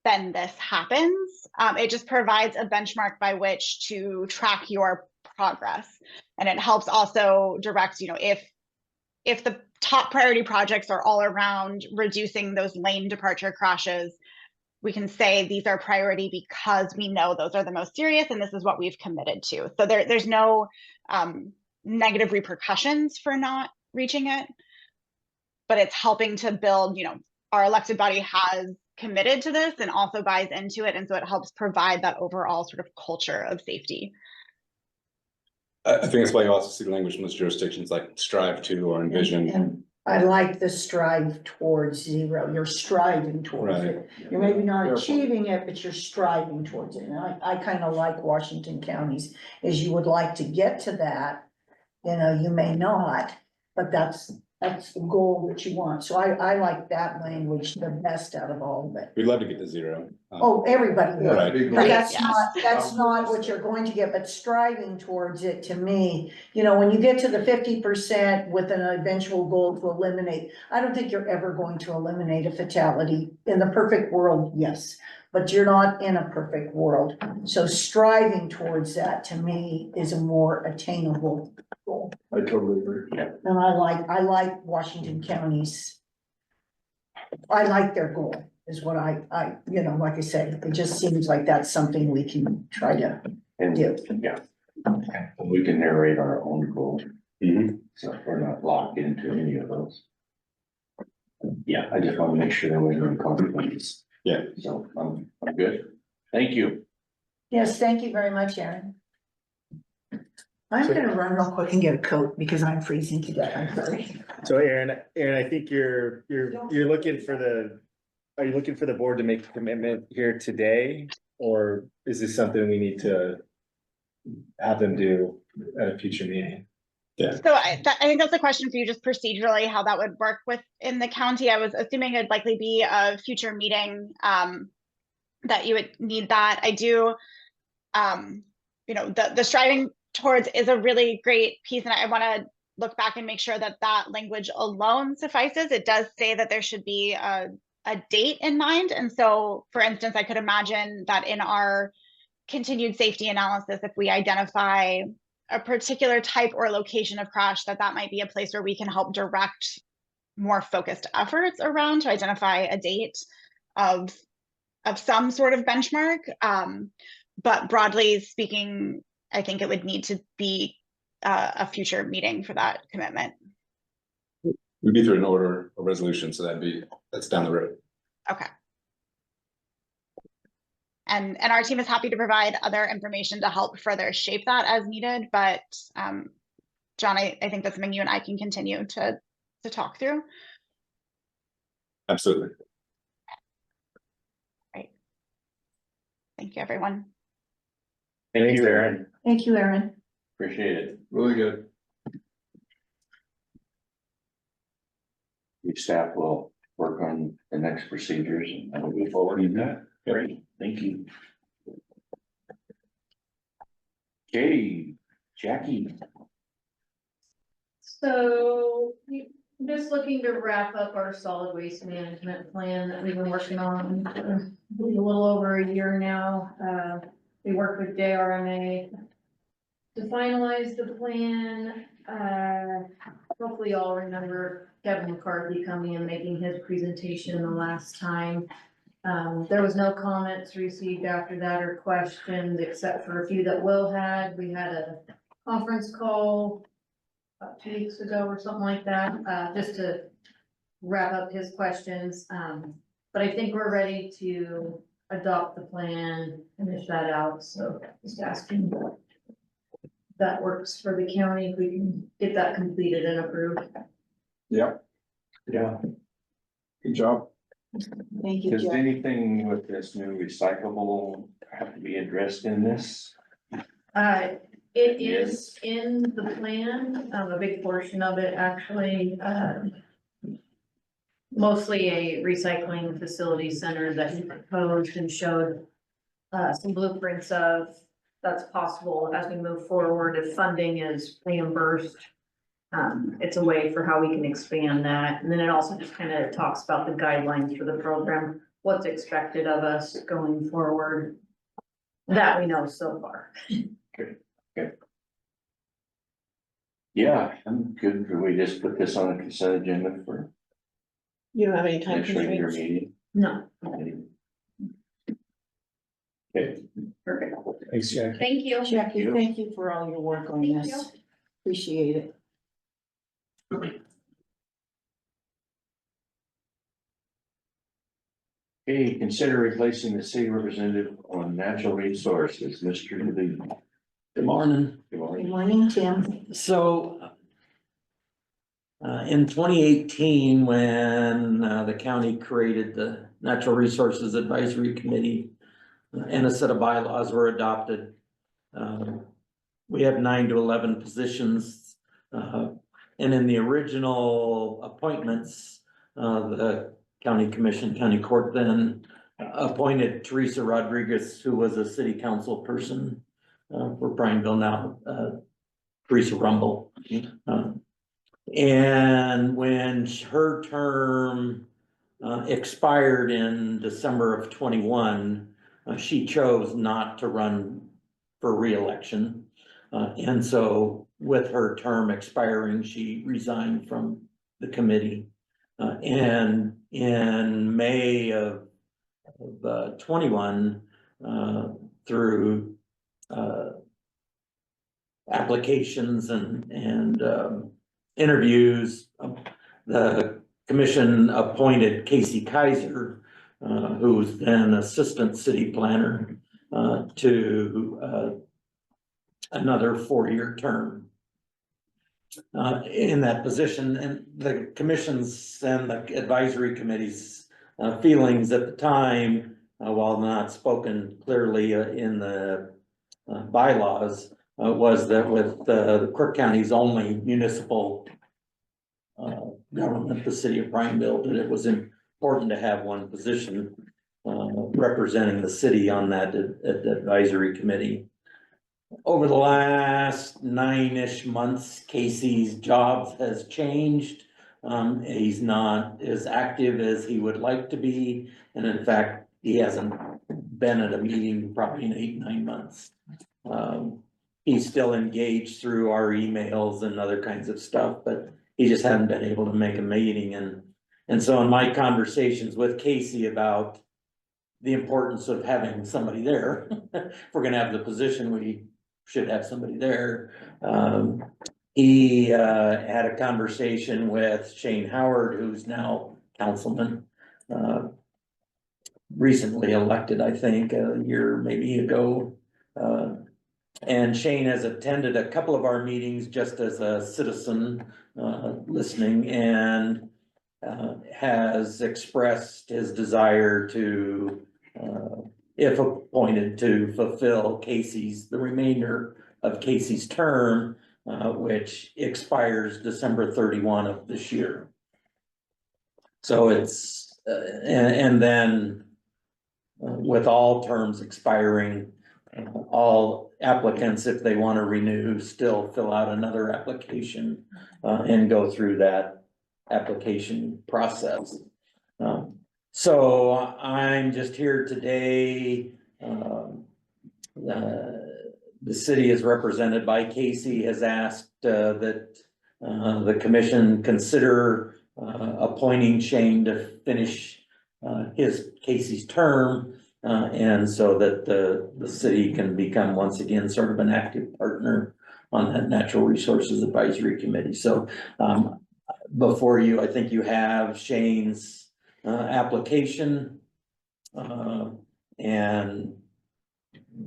then this happens. It just provides a benchmark by which to track your progress. And it helps also direct, you know, if the top priority projects are all around reducing those lane departure crashes, we can say these are priority because we know those are the most serious and this is what we've committed to. So there's no negative repercussions for not reaching it, but it's helping to build, you know, our elected body has committed to this and also buys into it. And so it helps provide that overall sort of culture of safety. I think that's why you also see the language in those jurisdictions like strive to or envision. And I like the strive towards zero. You're striving towards Right. it. You're maybe not achieving it, but you're striving towards it. And I kind of like Washington counties, is you would like to get to that. You know, you may not, but that's the goal that you want. So I like that language the best out of all of it. We'd love to get to zero. Oh, everybody would. Right. But that's Yes. not what you're going to get, but striving towards it, to me, you know, when you get to the 50% with an eventual goal to eliminate, I don't think you're ever going to eliminate a fatality. In the perfect world, yes, but you're not in a perfect world. So striving towards that, to me, is a more attainable goal. I totally agree. And I like Washington counties. I like their goal, is what I, you know, like I said, it just seems like that's something we can try to And do. yeah, we can narrate our own goal. Mhm. So we're not locked into any of those. Yeah, I just want to make sure there was no conflicts. Yeah. So I'm good. Thank you. Yes, thank you very much, Aaron. I'm gonna run real quick and get a coat because I'm freezing to death. I'm sorry. So Aaron, I think you're looking for are you looking for the board to make a commitment here today? Or is this something we need to have them do at a future meeting? Yeah. So I think that's a question for you, just procedurally, how that would work within the county. I was assuming it'd likely be a future meeting that you would need that. I do, you know, the striving towards is a really great piece, and I want to look back and make sure that that language alone suffices. It does say that there should be a date in mind. And so, for instance, I could imagine that in our continued safety analysis, if we identify a particular type or location of crash, that might be a place where we can help direct more focused efforts around to identify a date of some sort of benchmark. But broadly speaking, I think it would need to be a future meeting for that commitment. We'd be through an order, a resolution, so that's down the road. Okay. And our team is happy to provide other information to help further shape that as needed. But John, I think that's something you and I can continue to talk through. Absolutely. Right. Thank you, everyone. Thank you, Aaron. Thank you, Aaron. Appreciate it. Really good. Your staff will work on the next procedures and we'll move forward in that. Great, thank you. Okay, Jackie. So, I'm just looking to wrap up our solid waste management plan that we've been working on for a little over a year now. We worked with JRMA to finalize the plan. Hopefully you all remember Kevin McCarthy coming and making his presentation the last time. There was no comments received after that or questions, except for a few that Will had. We had a conference call about 2 weeks ago or something like that, just to wrap up his questions. But I think we're ready to adopt the plan, finish that out, so just asking if that works for the county, if we can get that completed and approved. Yeah, Yeah. good job. Thank you, Does Jeff. anything with this new recyclable have to be addressed in this? It is in the plan, a big portion of it actually, mostly a recycling facility center that he proposed and showed some blueprints of that's possible as we move forward if funding is reimbursed. It's a way for how we can expand that. And then it also just kind of talks about the guidelines for the program, what's expected of us going forward. That we know so far. Yeah, I'm good. Can we just put this on a consent agenda for You don't have any time next regular constraints? meeting? No, Okay, perfect. Thanks, Jack. Thank you. Jackie, thank you for all your work on Thank this. you. Appreciate it. okay, consider replacing the city representative on natural resources, Mr. Lee. Good morning. Good Good morning. morning, Tim. So in 2018, when the county created the Natural Resources Advisory Committee and a set of bylaws were adopted, we have 9 to 11 positions. And in the original appointments, the county commission, county court then appointed Teresa Rodriguez, who was a city council person for Prineville now, Teresa Rumble. And when her term expired in December of 21, she chose not to run for reelection. And so with her term expiring, she resigned from the committee. And in May of 21, through applications and interviews, the commission appointed Casey Kaiser, who's then assistant city planner, to another 4-year term in that position. And the commission's and the advisory committee's feelings at the time, while not spoken clearly in the bylaws, was that with the Crook County's only municipal government, the city of Prineville, that it was important to have one position representing the city on that advisory committee. Over the last 9-ish months, Casey's job has changed. He's not as active as he would like to be. And in fact, he hasn't been at a meeting probably in 8-9 months. He's still engaged through our emails and other kinds of stuff, but he just hadn't been able to make a meeting. And so in my conversations with Casey about the importance of having somebody there, if we're gonna have the position, we should have somebody there. He had a conversation with Shane Howard, who's now councilman, recently elected, I think, a year maybe ago. And Shane has attended a couple of our meetings just as a citizen, listening, and has expressed his desire to, if appointed, to fulfill the remainder of Casey's term, which expires December 31 of this year. So it's, and then with all terms expiring, all applicants, if they want to renew, still fill out another application and go through that application process. So I'm just here today. The city is represented by Casey, has asked that the commission consider appointing Shane to finish Casey's term. And so that the city can become once again sort of an active partner on that Natural Resources Advisory Committee. So before you, I think you have Shane's application and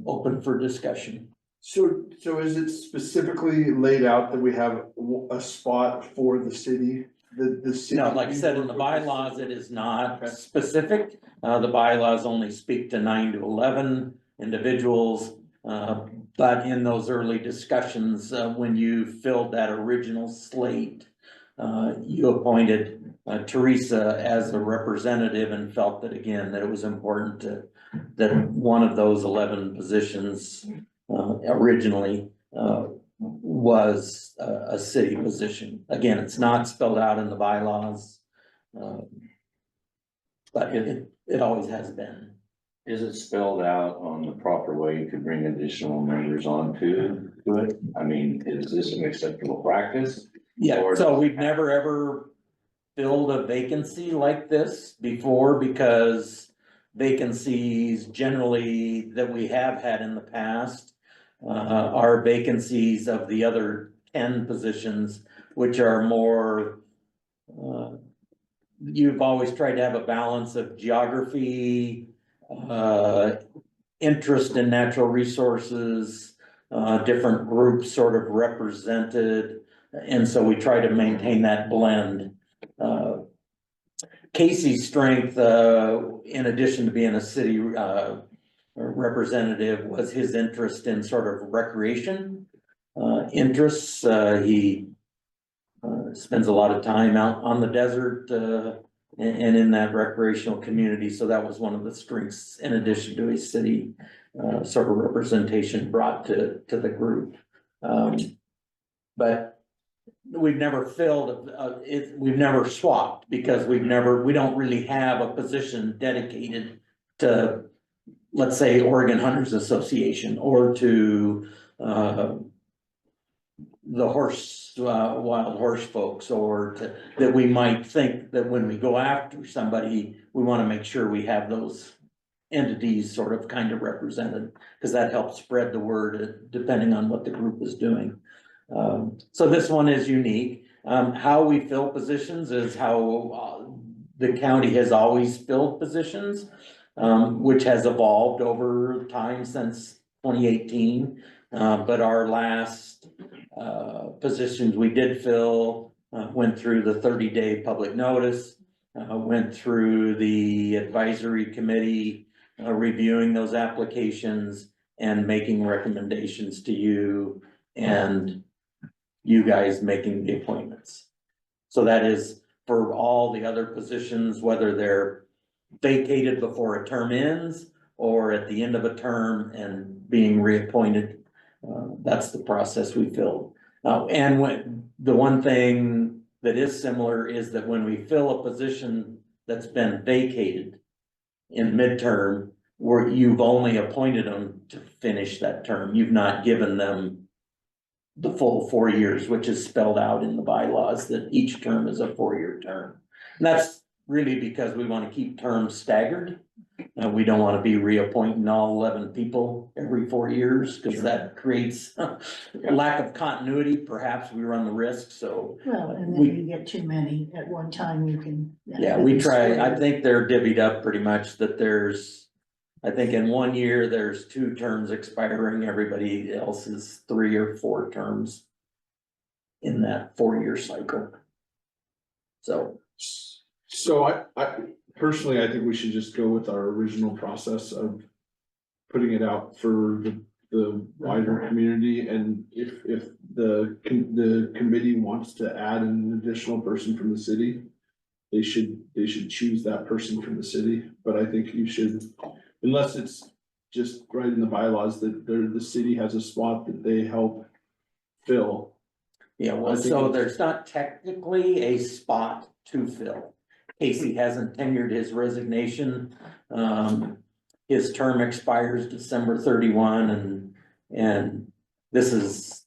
open for discussion. So is it specifically laid out that we have a spot for the city? The city? No, like I said, in the bylaws, it is not specific. The bylaws only speak to 9 to 11 individuals. But in those early discussions, when you filled that original slate, you appointed Teresa as a representative and felt that again, that it was important that one of those 11 positions originally was a city position. Again, it's not spelled out in the bylaws, but it always has been. Is it spelled out on the proper way to bring additional members onto it? I mean, is this an acceptable practice? Yeah, so we've never ever filled a vacancy like this before, because vacancies generally that we have had in the past are vacancies of the other 10 positions, which are more, you've always tried to have a balance of geography, interest in natural resources, different groups sort of represented. And so we try to maintain that blend. Casey's strength, in addition to being a city representative, was his interest in sort of recreation interests. He spends a lot of time out on the desert and in that recreational community. So that was one of the strengths, in addition to his city sort of representation brought to the group. But we've never filled we've never swapped, because we don't really have a position dedicated to, let's say, Oregon Hunters Association or to the wild horse folks, or that we might think that when we go after somebody, we want to make sure we have those entities sort of kind of represented, because that helps spread the word depending on what the group is doing. So this one is unique. How we fill positions is how the county has always filled positions, which has evolved over time since 2018. But our last positions we did fill went through the 30-day public notice, went through the advisory committee reviewing those applications and making recommendations to you, and you guys making the appointments. So that is for all the other positions, whether they're vacated before a term ends or at the end of a term and being reappointed. That's the process we filled. And when the one thing that is similar is that when we fill a position that's been vacated in midterm, where you've only appointed them to finish that term, you've not given them the full 4 years, which is spelled out in the bylaws that each term is a 4-year term. And that's really because we want to keep terms staggered. We don't want to be reappointing all 11 people every 4 years, because that creates a lack of continuity. Perhaps we run the risk, so. Well, and then you get too many at one time, you can. Yeah, we try, I think they're divvied up pretty much, that there's, I think in 1 year, there's 2 terms expiring, everybody else is 3 or 4 terms in that 4-year cycle. So I personally, I think we should just go with our original process of putting it out for the wider community, and if the committee wants to add an additional person from the city, they should choose that person from the city. But I think you should, unless it's just right in the bylaws that the city has a spot that they help fill. Yeah, I well, think so it's- there's not technically a spot to fill. Casey hasn't tendered his resignation. His term expires December 31 and this is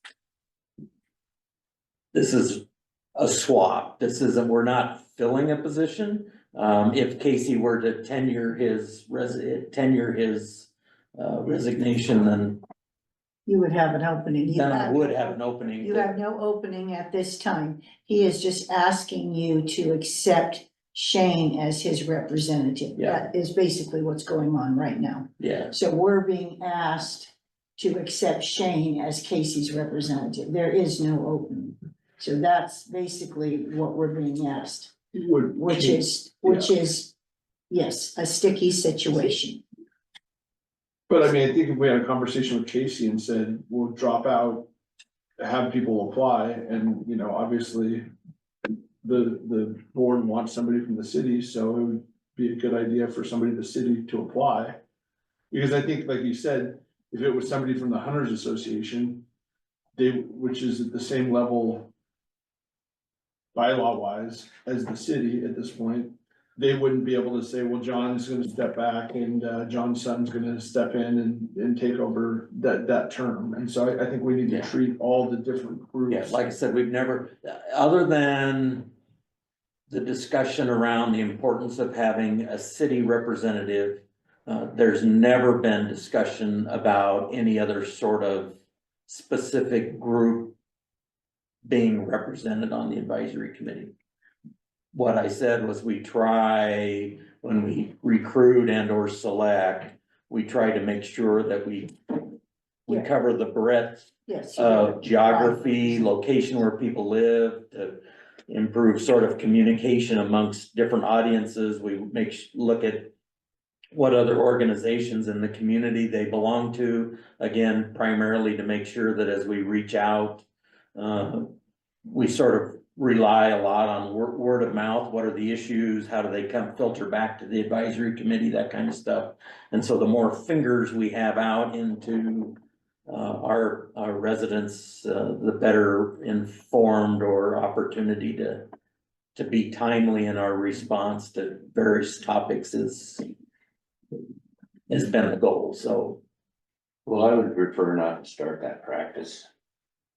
a swap. This isn't, we're not filling a position. If Casey were to tenure his resignation, then You would have an opening. You I have- would have an opening. You have no opening at this time. He is just asking you to accept Shane as his representative. Yeah. That is basically what's going on right now. Yeah, So we're being asked to accept Shane as Casey's representative. There is no opening. So that's basically what we're being asked, which is, yes, a sticky situation. But I mean, I think if we had a conversation with Casey and said, we'll drop out, have people apply, and, you know, obviously. The board wants somebody from the city, so it would be a good idea for somebody in the city to apply. Because I think, like you said, if it was somebody from the Hunters Association, which is at the same level. Bylaw wise as the city at this point, they wouldn't be able to say, well, John's gonna step back and John's son's gonna step in and take over that term. And so I think we need to Yeah. treat all the different groups. yeah, like I said, we've never, other than the discussion around the importance of having a city representative, there's never been discussion about any other sort of specific group being represented on the advisory committee. What I said was we try, when we recruit and or select, we try to make sure that we Yeah. cover the breadth Yes. of geography, location where people live, to improve sort of communication amongst different audiences. We look at what other organizations in the community they belong to, again, primarily to make sure that as we reach out, we sort of rely a lot on word of mouth. What are the issues? How do they come filter back to the advisory committee, that kind of stuff. And so the more fingers we have out into our residents, the better informed or opportunity to be timely in our response to various topics has been the goal, so. Well, I would prefer not to start that practice.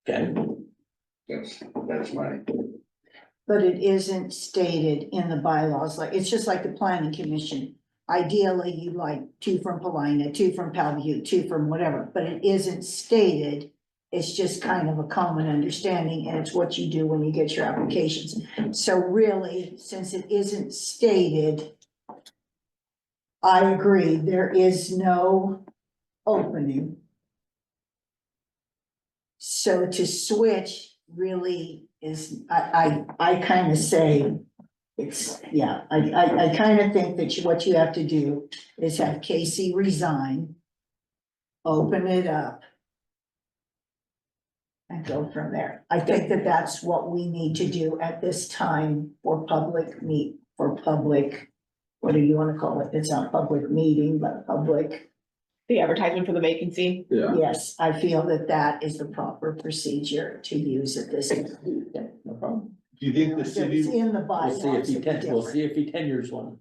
Okay. That's my. But it isn't stated in the bylaws, like, it's just like the planning commission. Ideally, you like 2 from Paulina, 2 from Palview, 2 from whatever, but it isn't stated. It's just kind of a common understanding, and it's what you do when you get your applications. So really, since it isn't stated, I agree, there is no opening. So to switch really is, I kind of say, it's, yeah, I kind of think that what you have to do is have Casey resign, open it up, and go from there. I think that that's what we need to do at this time for public, what do you want to call it? It's not public meeting, but public. The advertisement for the vacancy. Yeah. Yes, I feel that that is the proper procedure to use at this. No problem. Do you think the It's city, in the We'll bylaws. see if he it'd be we'll different. see if he tenures one.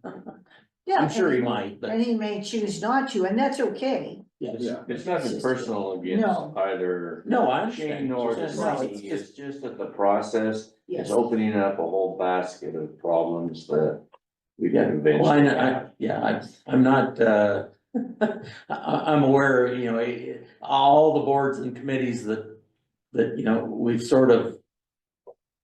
Yeah, I'm sure he and- might, but And he may choose not to, and that's okay. yes. yeah, It's nothing personal against No. either No, I understand. Shane nor the No, city, it's just that the process Yes. is opening up a whole basket of problems that we Yeah, can well, eventually. I'm not, I'm aware, you know, all the boards and committees that, you know, we've sort of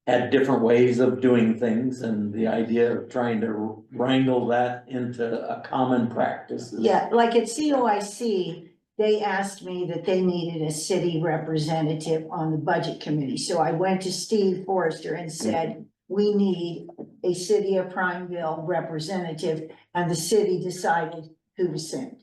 had different ways of doing things, and the idea of trying to wrangle that into a common practice is. Yeah, like at COIC, they asked me that they needed a city representative on the budget committee. So I went to Steve Forrester and said, we need a city of Prineville representative, and the city decided who to send.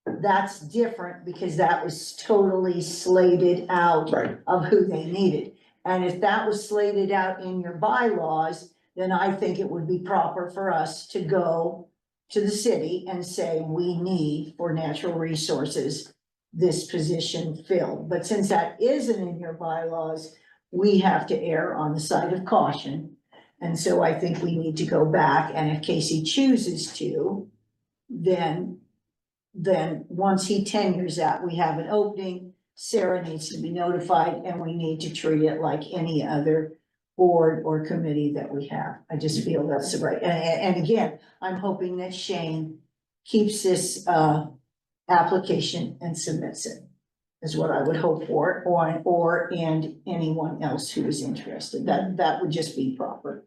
That's different because that was totally slated out Right. of who they needed. And if that was slated out in your bylaws, then I think it would be proper for us to go to the city and say, we need for natural resources this position filled. But since that isn't in your bylaws, we have to err on the side of caution. And so I think we need to go back, and if Casey chooses to, then once he tenures that, we have an opening, Sarah needs to be notified, and we need to treat it like any other board or committee that we have. I just feel that's the right, and again, I'm hoping that Shane keeps this, application and submits it, is what I would hope for, and anyone else who is interested, that would just be proper.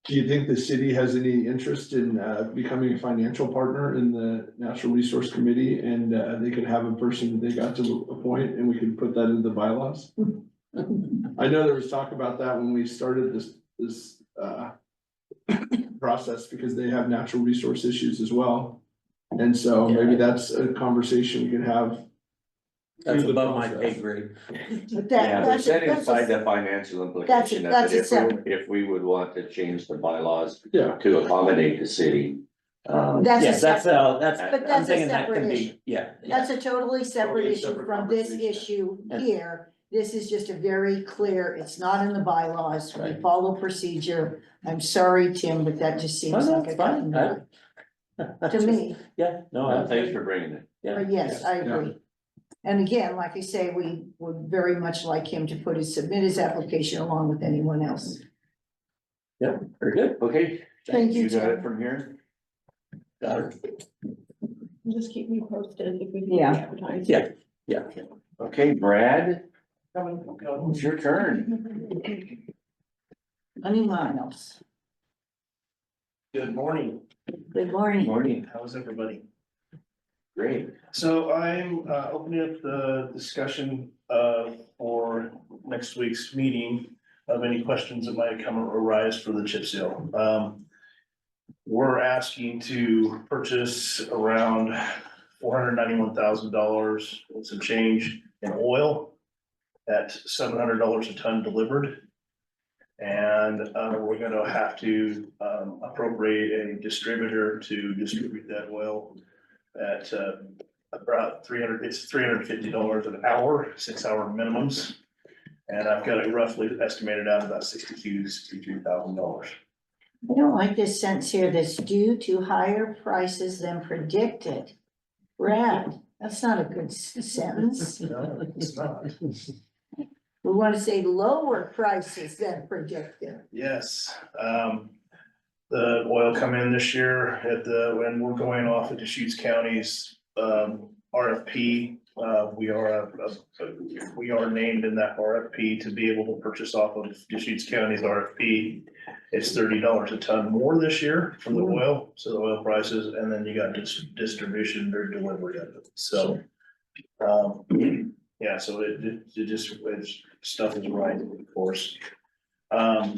Do you think the city has any interest in becoming a financial partner in the Natural Resource Committee, and they could have a person that they got to appoint, and we could put that in the bylaws? I know there was talk about that when we started this process, because they have natural resource issues as well. And so maybe that's a conversation we could have. That's above my pay grade. But Yeah, but that's setting a- aside the financial implication of that's it, a separate- if we would want to change the bylaws Yeah. to accommodate the city. That's a Yeah, that's, separate, that's, but I'm that's a thinking that separate can issue. be, yeah. That's a totally separate Totally issue separate from this conversation. issue Yeah. here. This is just a very clear, it's not in the bylaws, we Right. follow procedure. I'm sorry, Tim, but that just seems No, like a it's cut fine. and dry to me. Yeah, no, Thanks for bringing it. yeah. But yes, I agree. And again, like I say, we would very much like him to submit his application along with anyone else. Yeah, very good. Okay. Thank you, You got Tim. it from here? Got it. Just keep me posted if we. Yeah. Advertise. Yeah. Okay, Brad, it's your turn. Any miles. Good morning. Good morning. Morning. How's everybody? Great. So I'm opening up the discussion for next week's meeting of any questions that might come arise for the chip seal. We're asking to purchase around $491,000 and some change in oil at $700 a ton delivered. And we're gonna have to appropriate a distributor to distribute that oil at about it's $350 an hour, 6-hour minimums. And I've got it roughly estimated out about $63,000. I don't like this sentence here, that's due to higher prices than predicted. Brad, that's not a good sentence. No, it's not. We want to say lower prices than predicted. Yes, the oil come in this year when we're going off of Deschutes County's RFP. We are named in that RFP to be able to purchase off of Deschutes County's RFP. It's $30 a ton more this year from the oil, so the oil prices, and then you got distribution or delivery of it, so. Yeah, so it's stuff is rising, of course.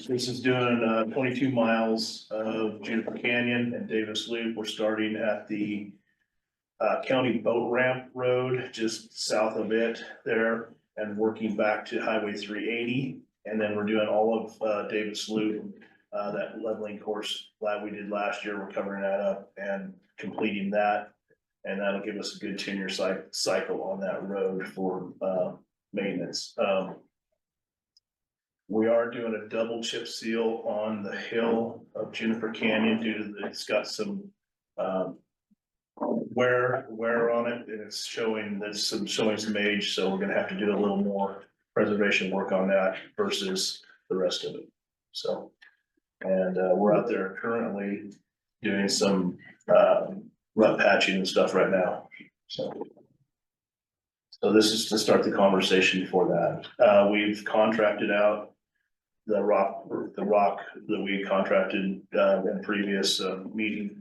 This is doing 22 miles of Juniper Canyon and Davis Loop. We're starting at the county boat ramp road, just south of it there, and working back to Highway 380. And then we're doing all of Davis Loop, that leveling course that we did last year. We're covering that up and completing that. And that'll give us a good 10-year cycle on that road for maintenance. We are doing a double chip seal on the hill of Juniper Canyon due to it's got some wear on it, and it's showing some age, so we're gonna have to do a little more preservation work on that versus the rest of it. So, and we're out there currently doing some rut patching and stuff right now, so this is to start the conversation for that. We've contracted out the rock that we contracted in previous meeting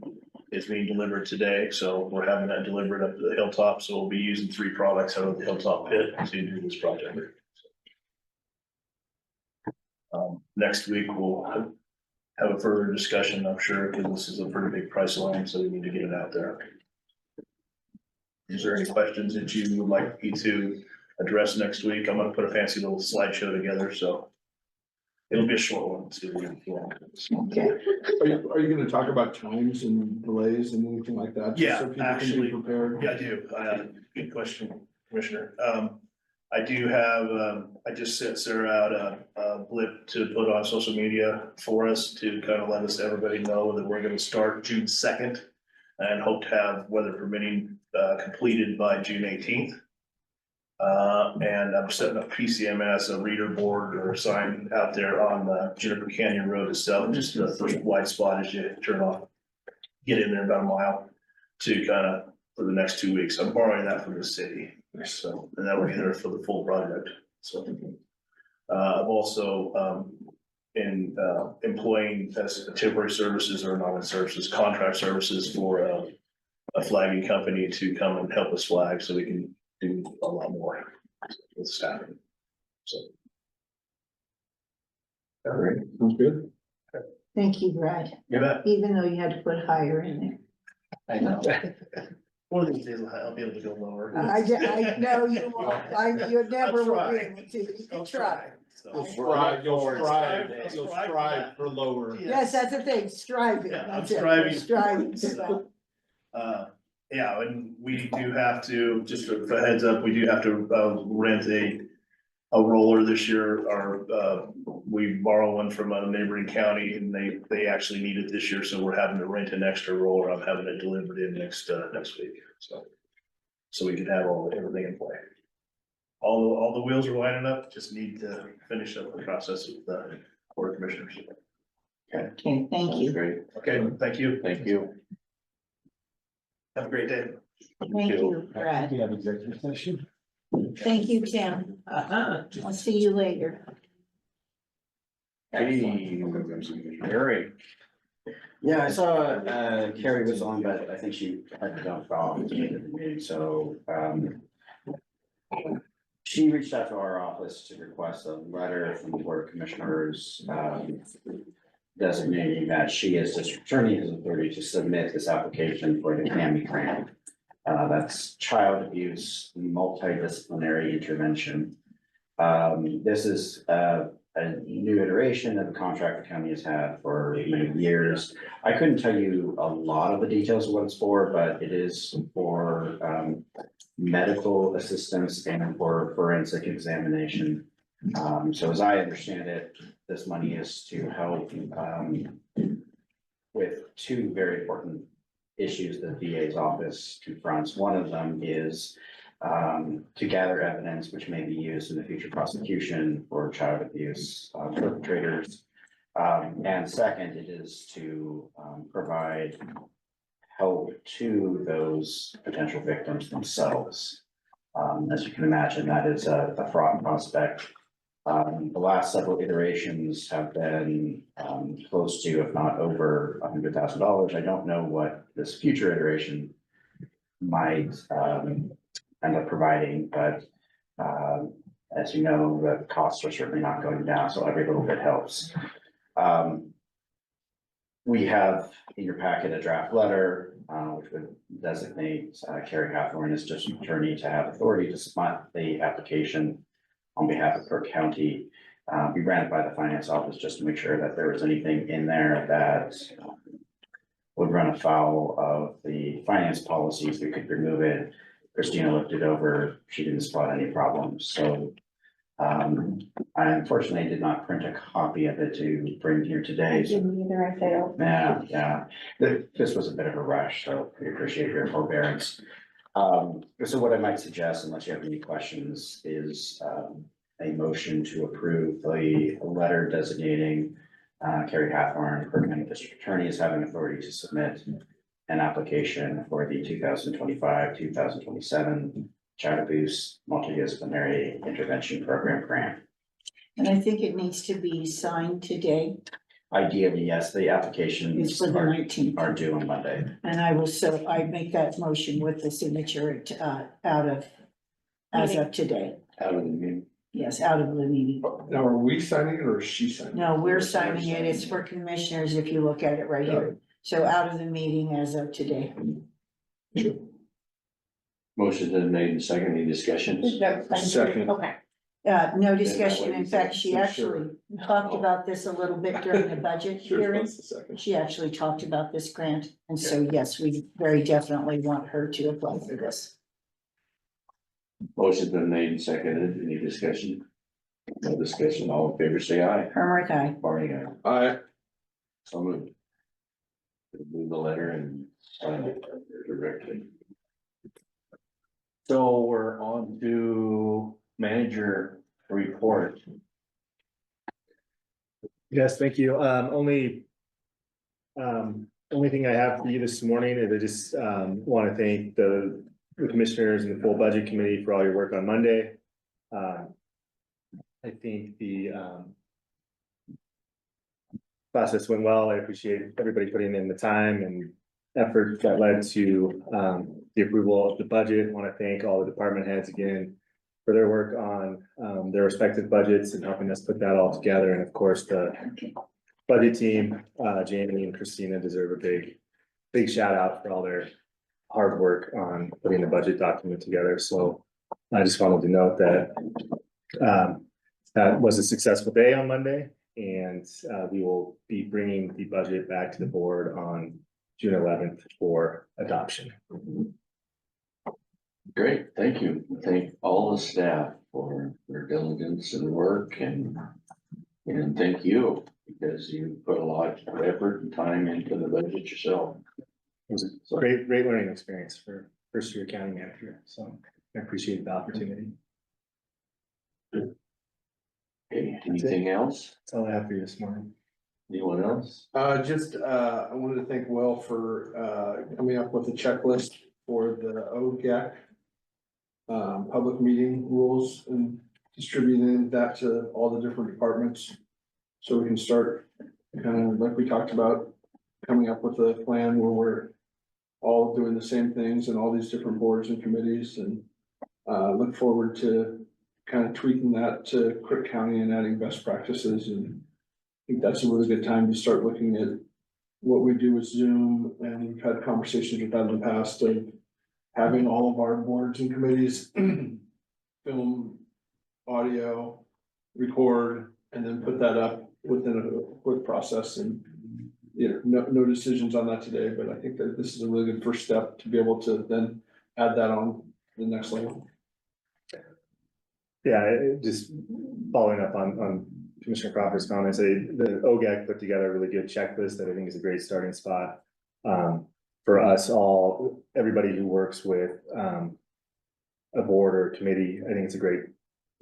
is being delivered today, so we're having that delivered up to the hilltop, so we'll be using 3 products out of the hilltop pit to do this project. Next week, we'll have a further discussion, I'm sure, because this is a pretty big price line, so we need to get it out there. Is there any questions that you would like me to address next week? I'm gonna put a fancy little slideshow together, so it'll be a short one too. Okay. Are you gonna talk about times and delays and anything like that? just Yeah, so people can be actually, Prepared. yeah, I do. Good question, Commissioner. I do have, I just sent Sarah out a blip to put on social media for us to kind of let everybody know that we're gonna start June 2nd and hope to have, weather permitting, completed by June 18th. And I'm setting up PCMS, a reader board or a sign out there on Juniper Canyon Road itself, just the first wide spot as you turn off. Get in there about a mile to kind of, for the next 2 weeks. I'm borrowing that from the city, so, and that'll be there for the full project, so. I've also, employing as temporary services or non-services, contract services for a flagging company to come and help us flag so we can do a lot more with staffing, so. All right, sounds good. Thank you, Brad, You bet. even though you had to put higher in there. I know. One of these days I'll be able to go lower. I know you won't, you never will be able to, you can try. You'll strive for lower. Yes, that's the thing, striving, Yeah, I'm that's it, striving. striving, so. Yeah, and we do have to, just a heads up, we do have to rent a roller this year. We borrow one from a neighboring county and they actually need it this year, so we're having to rent an extra roller. I'm having it delivered in next week, so. So we can have everything in play. All the wheels are lining up, just need to finish up the process with the board of commissioners. Okay, thank you. Great. Okay, thank you. Thank you. Have a great day. Thank you, Brad. We have executive session. Thank you, Tim. I'll see you later. Hey, Gary. Yeah, I saw, Carrie was on, but I think she had to jump off to the meeting, so, she reached out to our office to request a letter from the Board of Commissioners, designating that she as district attorney has authority to submit this application for the CAMI grant. That's child abuse multidisciplinary intervention. This is, a new iteration of a contract the county has had for many years. I couldn't tell you a lot of the details of what it's for, but it is for medical assistance and for forensic examination. So as I understand it, this money is to help with two very important issues that the DA's office confronts. One of them is to gather evidence which may be used in the future prosecution for child abuse perpetrators. And second, it is to provide help to those potential victims themselves. As you can imagine, that is a fraught prospect. The last several iterations have been close to, if not over, $100,000. I don't know what this future iteration might end up providing, but as you know, the costs are certainly not going down, so every little bit helps. We have in your packet a draft letter, which would designate Carrie Hathorn as district attorney to have authority to submit the application on behalf of Crook County. We ran it by the finance office just to make sure that there was anything in there that would run afoul of the finance policies. We could remove it. Christina looked it over. She didn't spot any problems. So I unfortunately did not print a copy of it to bring here today. So, Didn't either, I failed. yeah. This was a bit of a rush, so we appreciate your forbearance. So what I might suggest, unless you have any questions, is a motion to approve the letter designating Carrie Hathorn, Crook County District Attorney, as having authority to submit an application for the 2025-2027 Child Abuse Multidisciplinary Intervention Program grant. And I think it needs to be signed today. Ideally, yes, the applications It's for the 19th. are due on Monday. And I make that motion with the signature as of today. Out of the meeting. Yes, out of the meeting. Now, are we signing it or is she signing? No, we're signing it. It's for commissioners if you look at it right here. So out of the meeting as of today. Motion then made and second, any discussions? No, thank you. Second. Okay. No discussion. In you fact, said, she so actually talked about this a little bit during the budget Sure, hearing. just a second. She actually talked about this grant, and so yes, we very definitely want her to apply for this. Motion's been made and seconded. Any discussion? No discussion. All in favor, say aye. Herrick, aye. Barney, aye. Aye. So moved. Move the letter and sign it directly. So we're on to manager report. Yes, thank you. Only thing I have for you this morning is I just, want to thank the commissioners and the full budget committee for all your work on Monday. I think the, process went well. I appreciate everybody putting in the time and effort that led to, the approval of the budget. I want to thank all the department heads again for their work on, their respective budgets and helping us put that all together. And of course, the budget team, Jamie and Christina deserve a big shout out for all their hard work on putting the budget document together. So I just wanted to note that, that was a successful day on Monday, and, we will be bringing the budget back to the board on June 11th for adoption. Great, thank you. Thank all the staff for their diligence and work and thank you because you put a lot of effort and time into the budget yourself. It was a great learning experience for first year county manager, so I appreciate the opportunity. Okay, anything else? That's all I have for you this morning. Anyone else? I wanted to thank Will for, coming up with a checklist for the OGAC. Public meeting rules and distributing that to all the different departments. So we can start kind of like we talked about, coming up with a plan where we're all doing the same things and all these different boards and committees and look forward to kind of tweaking that to Crook County and adding best practices. And I think that's a really good time to start looking at what we do with Zoom. And we've had conversations with that in the past of having all of our boards and committees film, audio, record, and then put that up within a quick process. And no decisions on that today, but I think that this is a really good first step to be able to then add that on the next level. Yeah, just following up on Commissioner Crawford's comments, the OGAC put together a really good checklist that I think is a great starting spot. For us all, everybody who works with, a board or committee, I think it's a great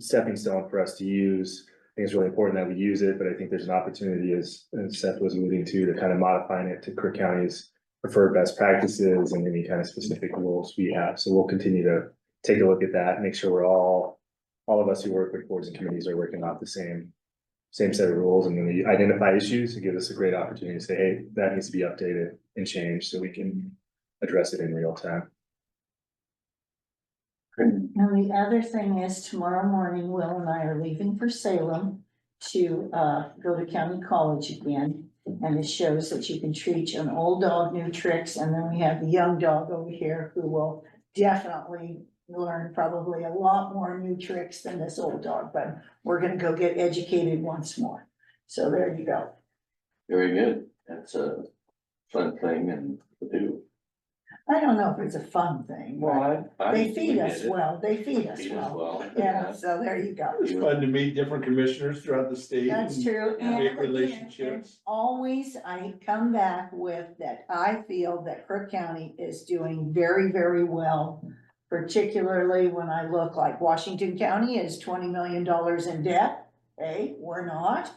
stepping stone for us to use. I think it's really important that we use it, but I think there's an opportunity, as Seth was alluding to kind of modifying it to Crook County's preferred best practices and any kind of specific rules we have. So we'll continue to take a look at that, make sure we're all of us who work with boards and committees are working off the same set of rules. And when we identify issues, it gives us a great opportunity to say, hey, that needs to be updated and changed so we can address it in real time. And the other thing is tomorrow morning, Will and I are leaving for Salem to go to County College again. And it shows that you can teach an old dog new tricks. And then we have the young dog over here who will definitely learn probably a lot more new tricks than this old dog, but we're gonna go get educated once more. So there you go. Very good. That's a fun thing and to do. I don't know if it's a fun thing, but they feed us well, they feed us well. Yeah, so there you go. It's fun to meet different commissioners throughout the state. That's and true. Make And relationships. always I come back with that I feel that Crook County is doing very, very well. Particularly when I look like Washington County is $20 million in debt. Hey, we're not.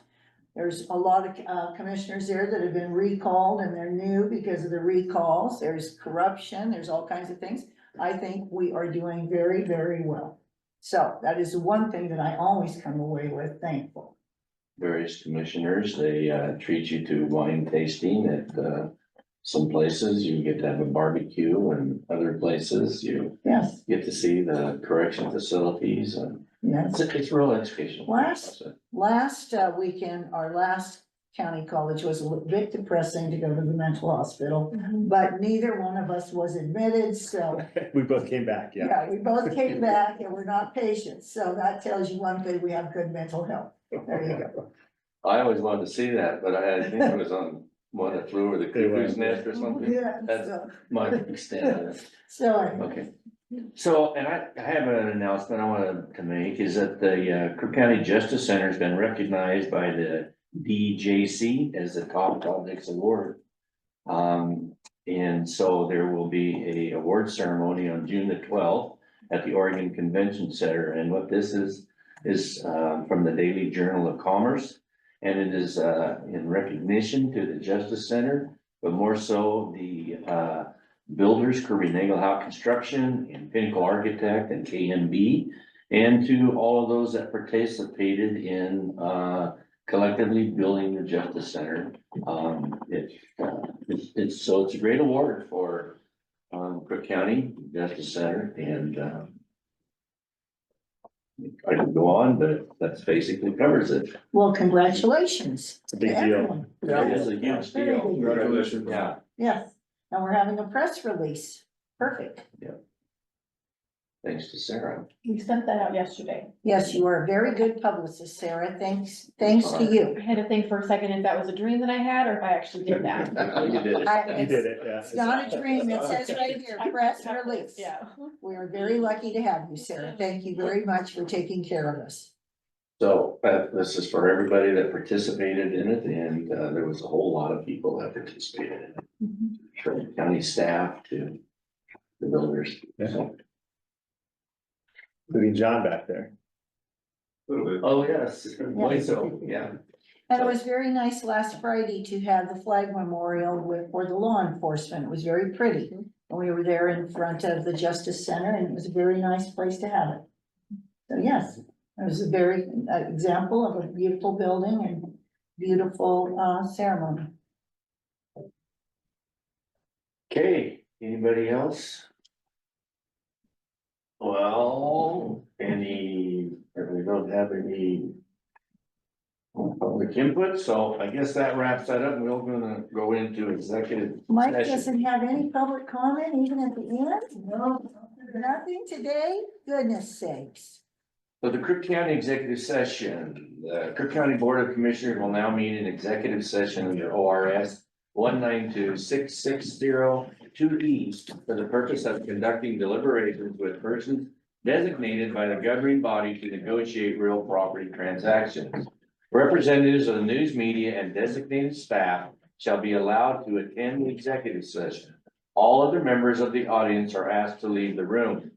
There's a lot of commissioners there that have been recalled and they're new because of the recalls. There's corruption, there's all kinds of things. I think we are doing very, very well. So that is one thing that I always come away with thankful. Various commissioners, they treat you to wine tasting at some places. You get to have a barbecue, and other places you get to see the correction facilities. And yes, it's real educational. Last weekend, our last County College was a bit depressing to go to the mental hospital, but neither one of us was admitted, so. We both came back, yeah. Yeah, we both came back and we're not patients, so that tells you one thing, we have good mental health. There you go. I always wanted to see that, but I think it was on one that flew over the cuckoo's nest or something. Yeah, That's so, my extent of it. so, Okay. So, and I have an announcement I wanted to make is that the Crook County Justice Center has been recognized by the DJC as the Top Projects Award. And so there will be a award ceremony on June the 12th at the Oregon Convention Center. And what this is from the Daily Journal of Commerce. And it is in recognition to the Justice Center, but more so the builders, Kirby Nagelhout Construction and Pinnacle Architect and KMB, and to all of those that participated in collectively building the Justice Center. It's a great award for Crook County Justice Center, and I could go on, but that's basically covers it. well, congratulations. It's a big to deal. everyone. It's a huge Very deal. big deal. Congratulations. Yeah. Yes, and we're having a press release. Perfect. Thanks to Sarah. We sent that out yesterday. Yes, you are a very good publicist, Sarah. Thanks to you. I had to think for a second if that was a dream that I had or if I actually did that. You did it. You did it, yeah. It's not a dream. It says right here, press release. Yeah. We are very lucky to have you, Sarah. Thank you very much for taking care of us. So this is for everybody that participated in it, and there was a whole lot of people that participated in it. From county staff to the builders. So, Including John back there. oh, yes, boy, so, yeah. And it was very nice last Friday to have the flag memorial for the law enforcement. It was very pretty. And we were there in front of the Justice Center, and it was a very nice place to have it. So yes, it was a very example of a beautiful building and beautiful ceremony. Okay, anybody else? Well, we don't have any public input, so I guess that wraps that up. We're gonna go into executive Mike session. doesn't have any public comment even at the end? No. Nothing today? Goodness sakes. So the Crook County Executive Session, the Crook County Board of Commissioners will now meet in executive session under ORS 1926602E for the purpose of conducting deliberations with persons designated by the governing body to negotiate real property transactions. Representatives of the news media and designated staff shall be allowed to attend the executive session. All other members of the audience are asked to leave the room.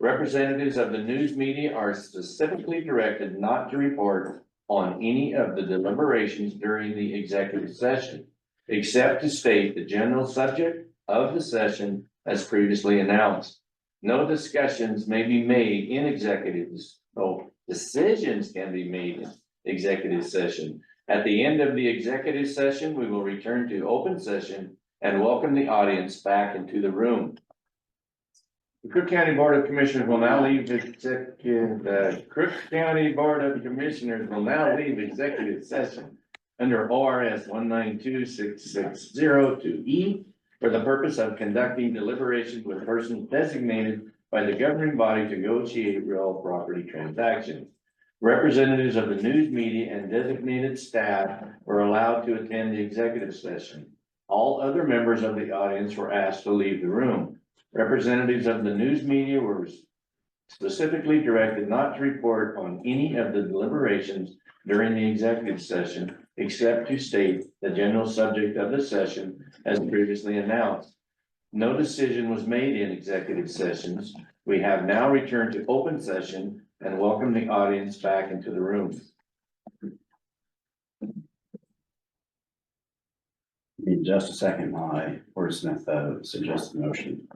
Representatives of the news media are specifically directed not to report on any of the deliberations during the executive session, except to state the general subject of the session as previously announced. No discussions may be made in executives. No decisions can be made in executive session. At the end of the executive session, we will return to open session and welcome the audience back into the room. The Crook County Board of Commissioners will now leave the Crook County Board of Commissioners will now leave executive session under ORS 1926602E for the purpose of conducting deliberations with persons designated by the governing body to negotiate real property transactions. Representatives of the news media and designated staff were allowed to attend the executive session. All other members of the audience were asked to leave the room. Representatives of the news media were specifically directed not to report on any of the deliberations during the executive session, except to state the general subject of the session as previously announced. No decision was made in executive sessions. We have now returned to open session and welcome the audience back into the room. In just a second, while I wordsmith the suggested motion.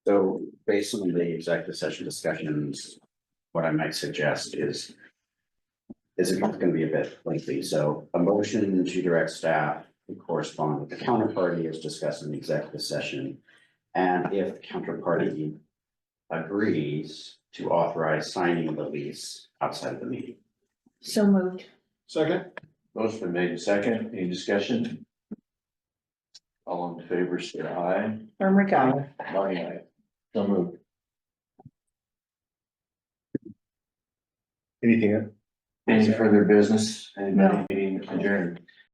So based on the executive session discussions, what I might suggest is it going to be a bit lengthy, so a motion to direct staff we correspond with the counterparty as discussed in the executive session. And if the counterparty agrees to authorize signing of the lease outside of the meeting. So moved. Second? Motion been made in second, any discussion? All in favor, say aye. Irma guy. Aye. So moved. Anything else? Any further business? Anybody meeting adjourned?